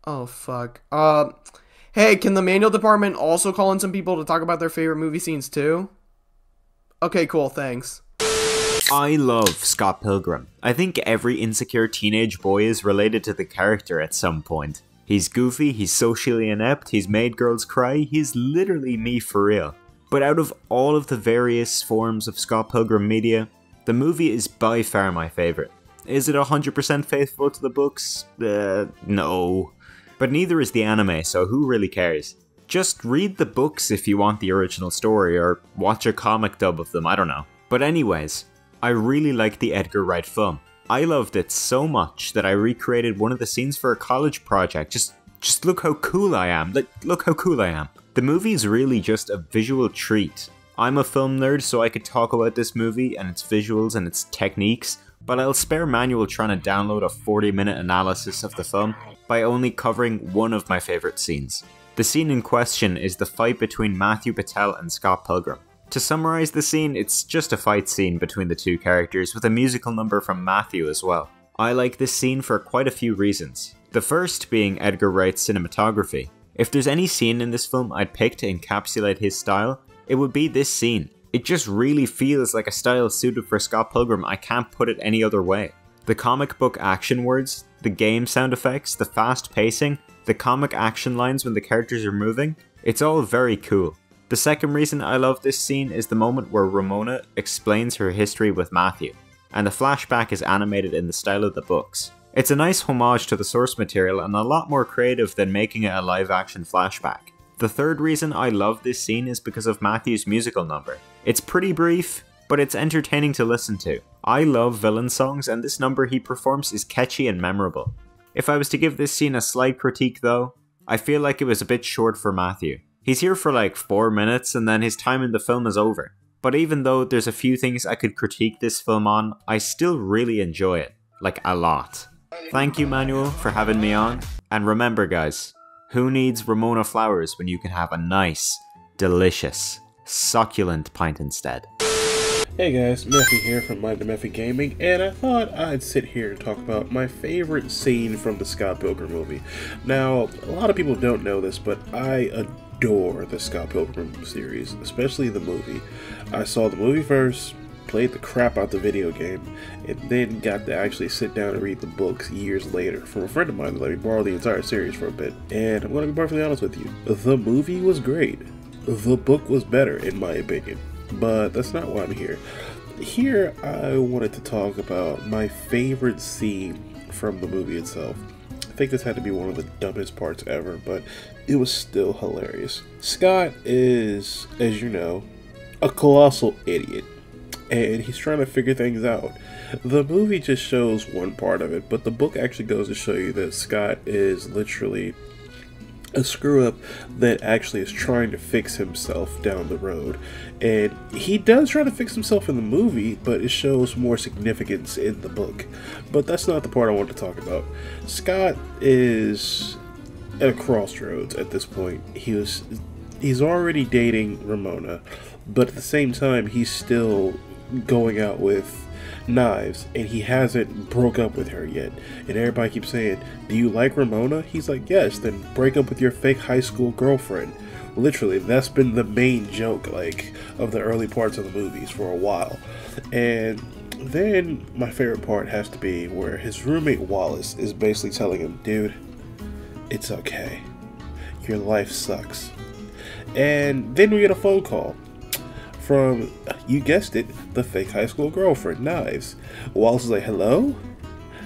Oh, fuck. Hey, can the manual department also call in some people to talk about their favorite movie scenes too? Okay, cool, thanks. I love Scott Pilgrim. I think every insecure teenage boy is related to the character at some point. He's goofy, he's socially inept, he's made girls cry, he's literally me for real. But out of all of the various forms of Scott Pilgrim media, the movie is by far my favourite. Is it 100% faithful to the books? No. But neither is the anime, so who really cares? Just read the books if you want the original story, or watch a comic dub of them, I don't know. But anyways, I really like the Edgar Wright film. I loved it so much that I recreated one of the scenes for a college project. Just look how cool I am. Look how cool I am. The movie is really just a visual treat. I'm a film nerd, so I could talk about this movie and its visuals and its techniques, but I'll spare Manuel trying to download a 40-minute analysis of the film by only covering one of my favourite scenes. The scene in question is the fight between Matthew Patel and Scott Pilgrim. To summarise the scene, it's just a fight scene between the two characters with a musical number from Matthew as well. I like this scene for quite a few reasons. The first being Edgar Wright's cinematography. If there's any scene in this film I'd pick to encapsulate his style, it would be this scene. It just really feels like a style suited for Scott Pilgrim, I can't put it any other way. The comic book action words, the game sound effects, the fast pacing, the comic action lines when the characters are moving, it's all very cool. The second reason I love this scene is the moment where Ramona explains her history with Matthew. and the flashback is animated in the style of the books. It's a nice homage to the source material and a lot more creative than making it a live-action flashback. The third reason I love this scene is because of Matthew's musical number. It's pretty brief, but it's entertaining to listen to. I love villain songs, and this number he performs is catchy and memorable. If I was to give this scene a slight critique though, I feel like it was a bit short for Matthew. He's here for like 4 minutes and then his time in the film is over. But even though there's a few things I could critique this film on, I still really enjoy it. Like, a lot. Thank you, Manuel, for having me on. And remember guys, who needs Ramona flowers when you can have a nice, delicious, succulent pint instead? Hey guys, Mephi here from Mephi Gaming, and I thought I'd sit here and talk about my favorite scene from the Scott Pilgrim movie. Now, a lot of people don't know this, but I adore the Scott Pilgrim series, especially the movie. I saw the movie first, played the crap out the video game, and then got to actually sit down and read the books years later from a friend of mine that let me borrow the entire series for a bit. And I'm going to be perfectly honest with you, the movie was great. The book was better, in my opinion. But that's not why I'm here. Here, I wanted to talk about my favorite scene from the movie itself. I think this had to be one of the dumbest parts ever, but it was still hilarious. Scott is, as you know, a colossal idiot, and he's trying to figure things out. The movie just shows one part of it, but the book actually goes to show you that Scott is literally a screw up that actually is trying to fix himself down the road. And he does try to fix himself in the movie, but it shows more significance in the book. But that's not the part I want to talk about. Scott is at a crossroads at this point. He's already dating Ramona, but at the same time he's still going out with Knives, and he hasn't broke up with her yet. And everybody keeps saying, do you like Ramona? He's like, yes. Then break up with your fake high school girlfriend. Literally, that's been the main joke, like, of the early parts of the movies for a while. And then my favorite part has to be where his roommate Wallace is basically telling him, dude, it's okay, your life sucks. And then we get a phone call from, you guessed it, the fake high school girlfriend, Knives. Wallace is like, hello?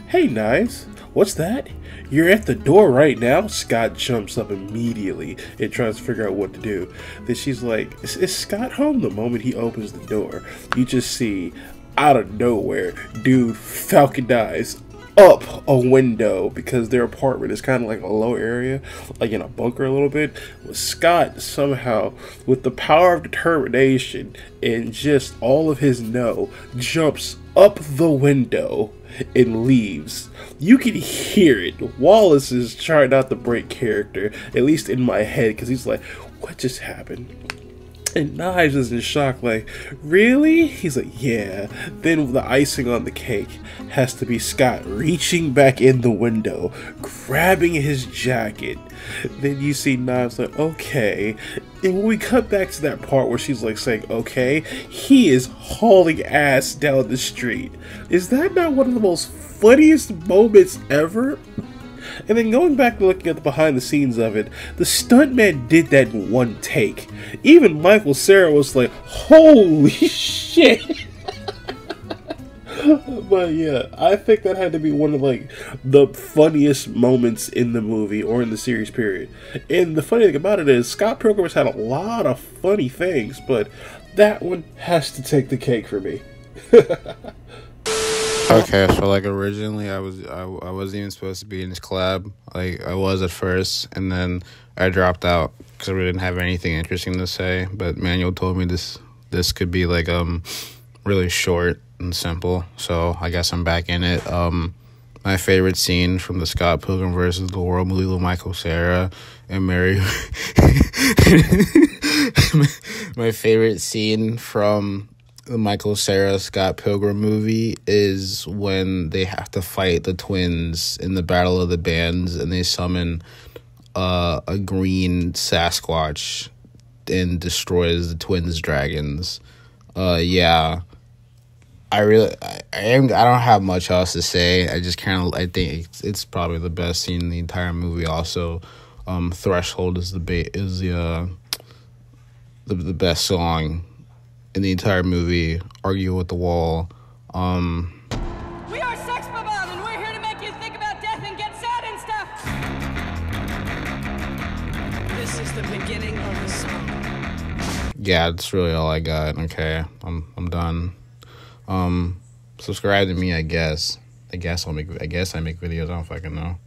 Hey, Knives, what's that? You're at the door right now? Scott jumps up immediately and tries to figure out what to do. Then she's like, is Scott home? The moment he opens the door, you just see, out of nowhere, dude Falcon dies up a window because their apartment is kind of like a low area, like in a bunker a little bit. Scott somehow, with the power of determination and just all of his know, jumps up the window and leaves. You can hear it. Wallace is trying not to break character, at least in my head, because he's like, what just happened? And Knives is in shock, like, really? He's like, yeah. Then the icing on the cake has to be Scott reaching back in the window, grabbing his jacket. Then you see Knives like, okay. And when we cut back to that part where she's like saying, okay, he is hauling ass down the street. Is that not one of the most funniest moments ever? And then going back and looking at the behind the scenes of it, the stuntman did that in one take. Even Michael Cera was like, holy shit. But yeah, I think that had to be one of like the funniest moments in the movie or in the series period. And the funny thing about it is Scott Pilgrim has had a lot of funny things, but that one has to take the cake for me. Okay, so like originally I wasn't even supposed to be in this collab. Like I was at first, and then I dropped out because I really didn't have anything interesting to say. But Manuel told me this could be like really short and simple, so I guess I'm back in it. My favorite scene from the Scott Pilgrim vs. The World movie with Michael Cera and Mary. My favorite scene from the Michael Cera Scott Pilgrim movie is when they have to fight the twins in the Battle of the Bands, and they summon a green Sasquatch and destroys the twins' dragons. Yeah, I don't have much else to say. I think it's probably the best scene in the entire movie. Also, Threshold is the best song in the entire movie. Argue with the Wall. the beginning of the song. Yeah, that's really all I got. Okay, I'm done. Subscribe to me, I guess. I guess I make videos. I don't fucking know.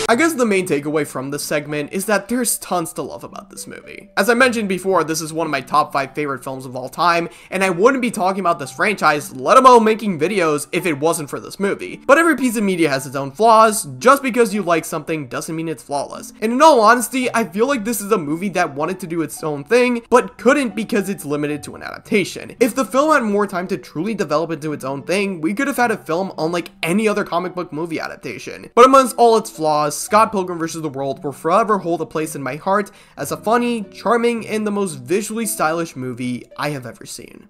I guess the main takeaway from this segment is that there's tons to love about this movie. As I mentioned before, this is one of my top 5 favorite films of all time, and I wouldn't be talking about this franchise, let alone making videos, if it wasn't for this movie. But every piece of media has its own flaws. Just because you like something doesn't mean it's flawless. And in all honesty, I feel like this is a movie that wanted to do its own thing, but couldn't because it's limited to an adaptation. If the film had more time to truly develop into its own thing, we could have had a film unlike any other comic book movie adaptation. But amongst all its flaws, Scott Pilgrim vs. The World will forever hold a place in my heart as a funny, charming, and the most visually stylish movie I have ever seen.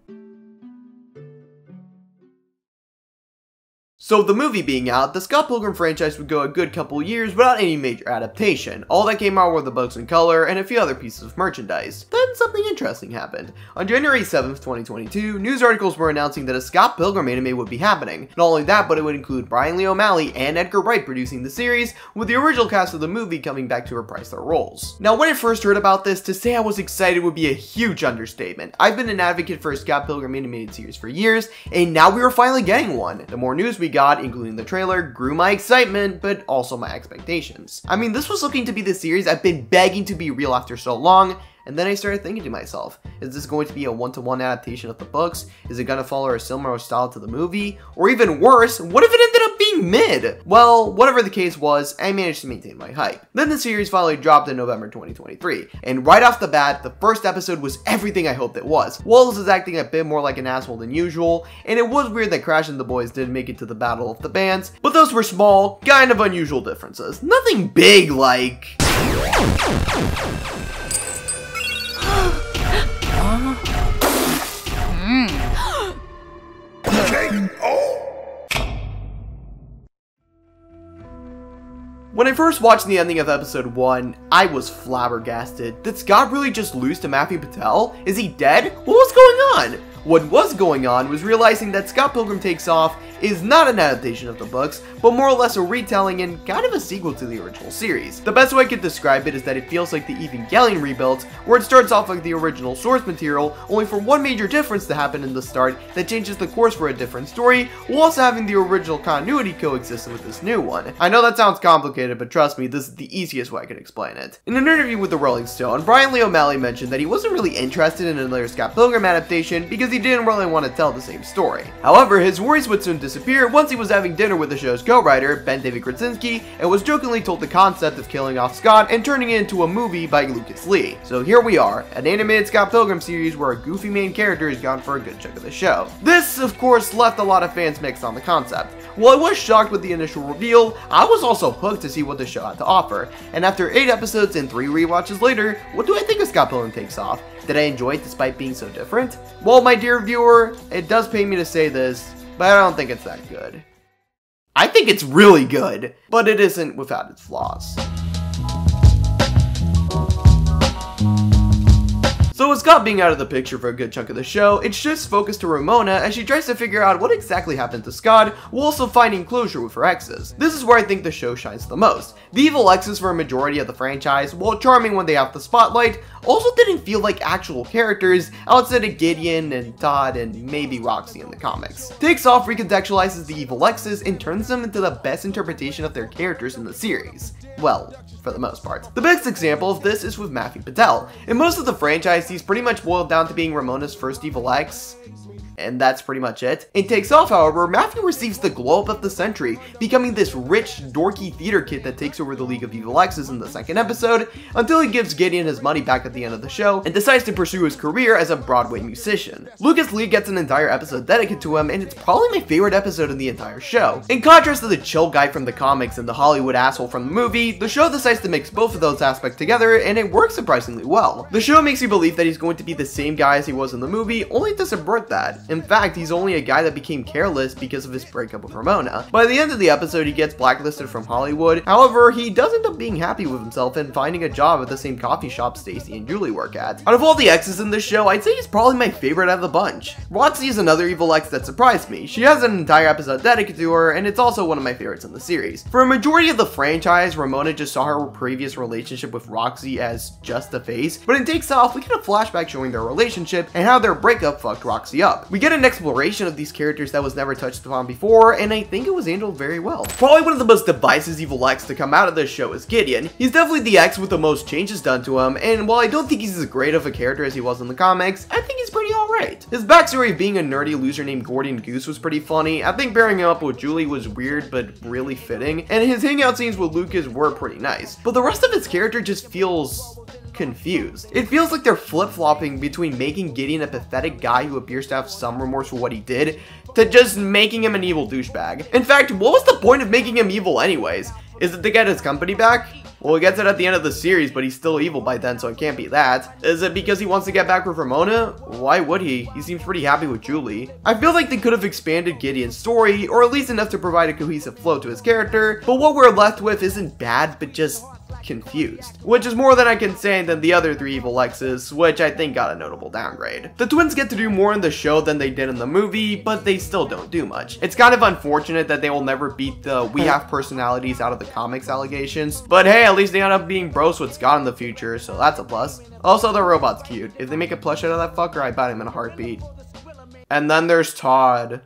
So the movie being out, the Scott Pilgrim franchise would go a good couple years without any major adaptation. All that came out were the books in color and a few other pieces of merchandise. Then something interesting happened. On January 7th, 2022, news articles were announcing that a Scott Pilgrim anime would be happening. Not only that, but it would include Brian Lee O'Malley and Edgar Wright producing the series, with the original cast of the movie coming back to reprise their roles. Now, when I first heard about this, to say I was excited would be a huge understatement. I've been an advocate for a Scott Pilgrim animated series for years, and now we were finally getting one. The more news we got, including the trailer, grew my excitement, but also my expectations. I mean, this was looking to be the series I've been begging to be real after so long, and then I started thinking to myself, is this going to be a one-to-one adaptation of the books? Is it going to follow a similar style to the movie? Or even worse, what if it ended up being mid? Well, whatever the case was, I managed to maintain my hype. Then the series finally dropped in November 2023, and right off the bat, the first episode was everything I hoped it was. Wallace is acting a bit more like an asshole than usual, and it was weird that Crash and the boys didn't make it to the Battle of the Bands, but those were small, kind of unusual differences. Nothing big like... When I first watched the ending of episode 1, I was flabbergasted. Did Scott really just lose to Matthew Patel? Is he dead? What was going on? What was going on was realizing that Scott Pilgrim Takes Off is not an adaptation of the books, but more or less a retelling and kind of a sequel to the original series. The best way I could describe it is that it feels like the Evangelion rebuild, where it starts off like the original source material, only for one major difference to happen in the start that changes the course for a different story, while also having the original continuity coexist with this new one. I know that sounds complicated, but trust me, this is the easiest way I can explain it. In an interview with the Rolling Stone, Brian Lee O'Malley mentioned that he wasn't really interested in another Scott Pilgrim adaptation because he didn't really want to tell the same story. However, his worries would soon disappear once he was having dinner with the show's co-writer, Ben David Krasinski, and was jokingly told the concept of killing off Scott and turning it into a movie by Lucas Lee. So here we are, an animated Scott Pilgrim series where a goofy main character is gone for a good chunk of the show. This, of course, left a lot of fans mixed on the concept. While I was shocked with the initial reveal, I was also hooked to see what the show had to offer. And after 8 episodes and 3 rewatches later, what do I think of Scott Pilgrim Takes Off? Did I enjoy it despite being so different? Well, my dear viewer, it does pain me to say this, but I don't think it's that good. I think it's really good, but it isn't without its flaws. So with Scott being out of the picture for a good chunk of the show, it shifts focus to Ramona as she tries to figure out what exactly happened to Scott, while also finding closure with her exes. This is where I think the show shines the most. The evil exes for a majority of the franchise, while charming when they have the spotlight, also didn't feel like actual characters outside of Gideon and Todd and maybe Roxy in the comics. Takes Off recontextualizes the evil exes and turns them into the best interpretation of their characters in the series. Well, for the most part. The best example of this is with Matthew Patel. In most of the franchise, he's pretty much boiled down to being Ramona's first evil ex, and that's pretty much it. In Takes Off, however, Matthew receives the glow up of the century, becoming this rich, dorky theater kid that takes over the League of Evil Exes in the second episode, until he gives Gideon his money back at the end of the show, and decides to pursue his career as a Broadway musician. Lucas Lee gets an entire episode dedicated to him, and it's probably my favorite episode in the entire show. In contrast to the chill guy from the comics and the Hollywood asshole from the movie, the show decides to mix both of those aspects together, and it works surprisingly well. The show makes you believe that he's going to be the same guy as he was in the movie, only to subvert that. In fact, he's only a guy that became careless because of his breakup with Ramona. By the end of the episode, he gets blacklisted from Hollywood. However, he does end up being happy with himself and finding a job at the same coffee shop Stacy and Julie work at. Out of all the exes in this show, I'd say he's probably my favorite out of the bunch. Roxy is another evil ex that surprised me. She has an entire episode dedicated to her, and it's also one of my favorites in the series. For a majority of the franchise, Ramona just saw her previous relationship with Roxy as just a phase, but in Takes Off, we get a flashback showing their relationship and how their breakup fucked Roxy up. We get an exploration of these characters that was never touched upon before, and I think it was handled very well. Probably one of the most divisive evil ex to come out of this show is Gideon. He's definitely the ex with the most changes done to him, and while I don't think he's as great of a character as he was in the comics, I think he's pretty alright. His backstory of being a nerdy loser named Gordon Goose was pretty funny. I think pairing him up with Julie was weird but really fitting, and his hangout scenes with Lucas were pretty nice. But the rest of his character just feels confused. It feels like they're flip-flopping between making Gideon a pathetic guy who appears to have some remorse for what he did, to just making him an evil douchebag. In fact, what was the point of making him evil anyways? Is it to get his company back? Well, he gets it at the end of the series, but he's still evil by then, so it can't be that. Is it because he wants to get back with Ramona? Why would he? He seems pretty happy with Julie. I feel like they could have expanded Gideon's story, or at least enough to provide a cohesive flow to his character, but what we're left with isn't bad, but just confused, which is more than I can say than the other three evil exes, which I think got a notable downgrade. The twins get to do more in the show than they did in the movie, but they still don't do much. It's kind of unfortunate that they will never beat the "we have personalities" out of the comics allegations, but hey, at least they end up being bros with Scott in the future, so that's a plus. Also, the robot's cute. If they make a plush out of that fucker, I'd buy him in a heartbeat. And then there's Todd.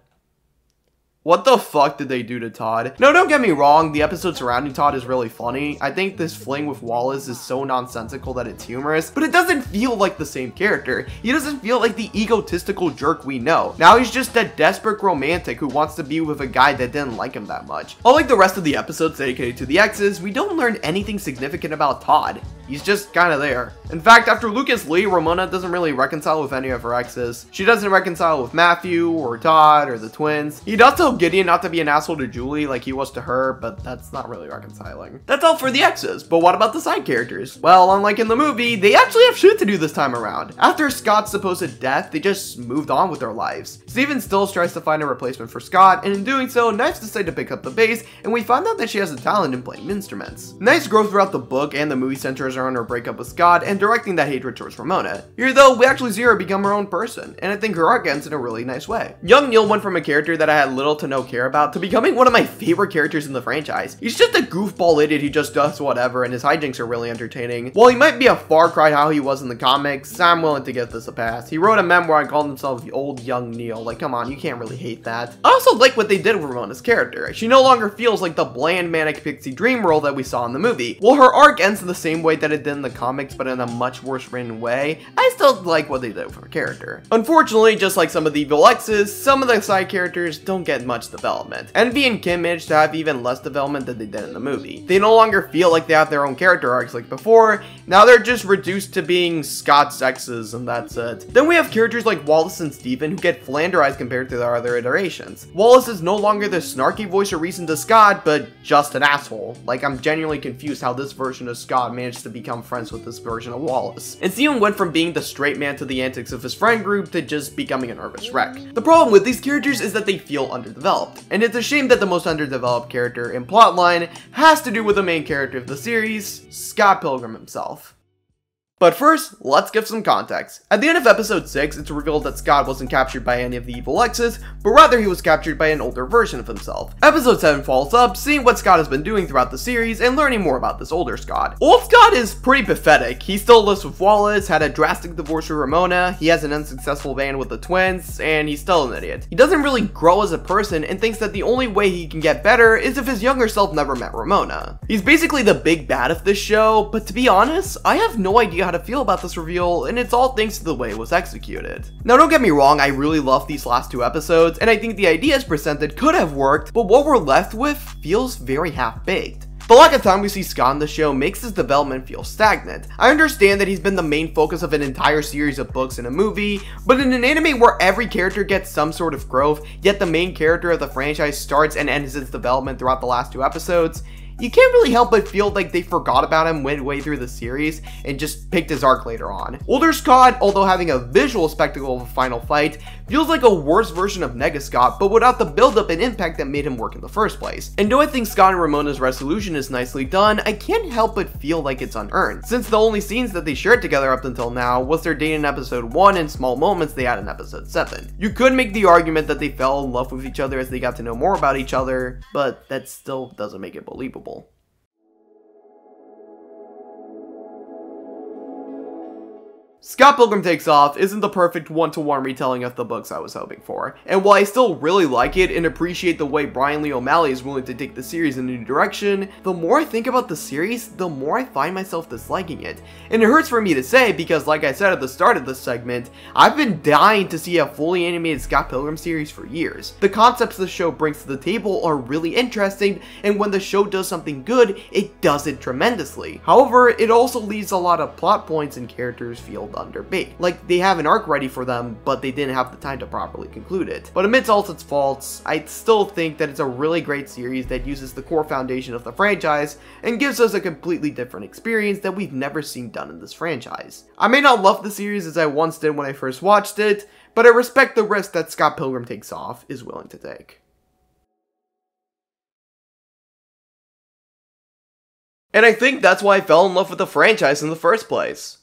What the fuck did they do to Todd? No, don't get me wrong, the episode surrounding Todd is really funny. I think this fling with Wallace is so nonsensical that it's humorous, but it doesn't feel like the same character. He doesn't feel like the egotistical jerk we know. Now he's just a desperate romantic who wants to be with a guy that didn't like him that much. Unlike the rest of the episodes dedicated to the exes, we don't learn anything significant about Todd. He's just kind of there. In fact, after Lucas Lee, Ramona doesn't really reconcile with any of her exes. She doesn't reconcile with Matthew, or Todd, or the twins. He does tell Gideon not to be an asshole to Julie like he was to her, but that's not really reconciling. That's all for the exes, but what about the side characters? Well, unlike in the movie, they actually have shit to do this time around. After Scott's supposed death, they just moved on with their lives. Steven still tries to find a replacement for Scott, and in doing so, Knives decide to pick up the bass, and we find out that she has a talent in playing instruments. Knives' growth throughout the book and the movie centers on her breakup with Scott and directing that hatred towards Ramona. Here though, we actually see her become her own person, and I think her arc ends in a really nice way. Young Neil went from a character that I had little to no care about to becoming one of my favorite characters in the franchise. He's just a goofball idiot who just does whatever, and his hijinks are really entertaining. While he might be a far cry how he was in the comics, I'm willing to give this a pass. He wrote a memoir and called himself the old young Neil. Like, come on, you can't really hate that. I also like what they did with Ramona's character. She no longer feels like the bland manic pixie dream girl that we saw in the movie. While her arc ends in the same way that it did in the comics, but in a much worse written way, I still like what they did with her character. Unfortunately, just like some of the evil exes, some of the side characters don't get much development. Envy and Kim managed to have even less development than they did in the movie. They no longer feel like they have their own character arcs like before. Now they're just reduced to being Scott's exes, and that's it. Then we have characters like Wallace and Steven who get flanderized compared to their other iterations. Wallace is no longer the snarky voice or reason to Scott, but just an asshole. Like, I'm genuinely confused how this version of Scott managed to become friends with this version of Wallace. And Steven went from being the straight man to the antics of his friend group to just becoming a nervous wreck. The problem with these characters is that they feel underdeveloped, and it's a shame that the most underdeveloped character in plotline has to do with the main character of the series, Scott Pilgrim himself. But first, let's give some context. At the end of episode 6, it's revealed that Scott wasn't captured by any of the evil exes, but rather he was captured by an older version of himself. Episode 7 follows up, seeing what Scott has been doing throughout the series and learning more about this older Scott. Old Scott is pretty pathetic. He still lives with Wallace, had a drastic divorce with Ramona, he has an unsuccessful band with the twins, and he's still an idiot. He doesn't really grow as a person and thinks that the only way he can get better is if his younger self never met Ramona. He's basically the big bad of this show, but to be honest, I have no idea how to feel about this reveal, and it's all thanks to the way it was executed. Now don't get me wrong, I really love these last two episodes, and I think the ideas presented could have worked, but what we're left with feels very half-baked. The lack of time we see Scott in the show makes his development feel stagnant. I understand that he's been the main focus of an entire series of books and a movie, but in an anime where every character gets some sort of growth, yet the main character of the franchise starts and ends its development throughout the last two episodes, you can't really help but feel like they forgot about him midway through the series and just picked his arc later on. Older Scott, although having a visual spectacle of a final fight, feels like a worse version of Nega Scott, but without the build-up and impact that made him work in the first place. And though I think Scott and Ramona's resolution is nicely done, I can't help but feel like it's unearned, since the only scenes that they shared together up until now was their date in episode 1 and small moments they had in episode 7. You could make the argument that they fell in love with each other as they got to know more about each other, but that still doesn't make it believable. Scott Pilgrim Takes Off isn't the perfect one-to-one retelling of the books I was hoping for, and while I still really like it and appreciate the way Brian Lee O'Malley is willing to take the series in a new direction, the more I think about the series, the more I find myself disliking it. And it hurts for me to say because, like I said at the start of this segment, I've been dying to see a fully animated Scott Pilgrim series for years. The concepts the show brings to the table are really interesting, and when the show does something good, it does it tremendously. However, it also leaves a lot of plot points and characters feel underbaked. Like, they have an arc ready for them, but they didn't have the time to properly conclude it. But amidst all its faults, I still think that it's a really great series that uses the core foundation of the franchise and gives us a completely different experience that we've never seen done in this franchise. I may not love the series as I once did when I first watched it, but I respect the risk that Scott Pilgrim Takes Off is willing to take. And I think that's why I fell in love with the franchise in the first place.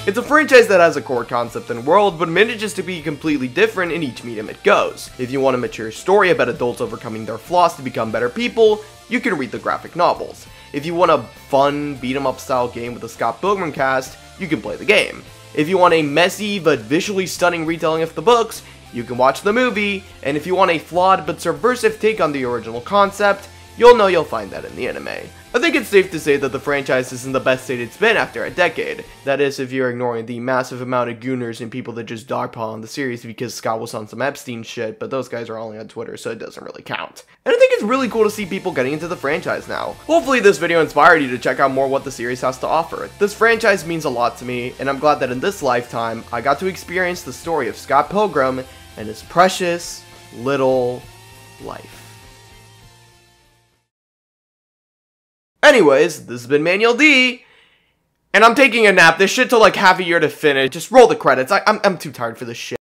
It's a franchise that has a core concept and world, but manages to be completely different in each medium it goes. If you want a mature story about adults overcoming their flaws to become better people, you can read the graphic novels. If you want a fun, beat-em-up style game with a Scott Pilgrim cast, you can play the game. If you want a messy but visually stunning retelling of the books, you can watch the movie. And if you want a flawed but subversive take on the original concept, you'll find that in the anime. I think it's safe to say that the franchise is in the best state it's been after a decade. That is, if you're ignoring the massive amount of gooners and people that just dogpile on the series because Scott was on some Epstein shit, but those guys are only on Twitter, so it doesn't really count. And I think it's really cool to see people getting into the franchise now. Hopefully this video inspired you to check out more what the series has to offer. This franchise means a lot to me, and I'm glad that in this lifetime, I got to experience the story of Scott Pilgrim and his precious little life. Anyways, this has been Manuel D, and I'm taking a nap. This shit took like half a year to finish. Just roll the credits. I'm too tired for this shit.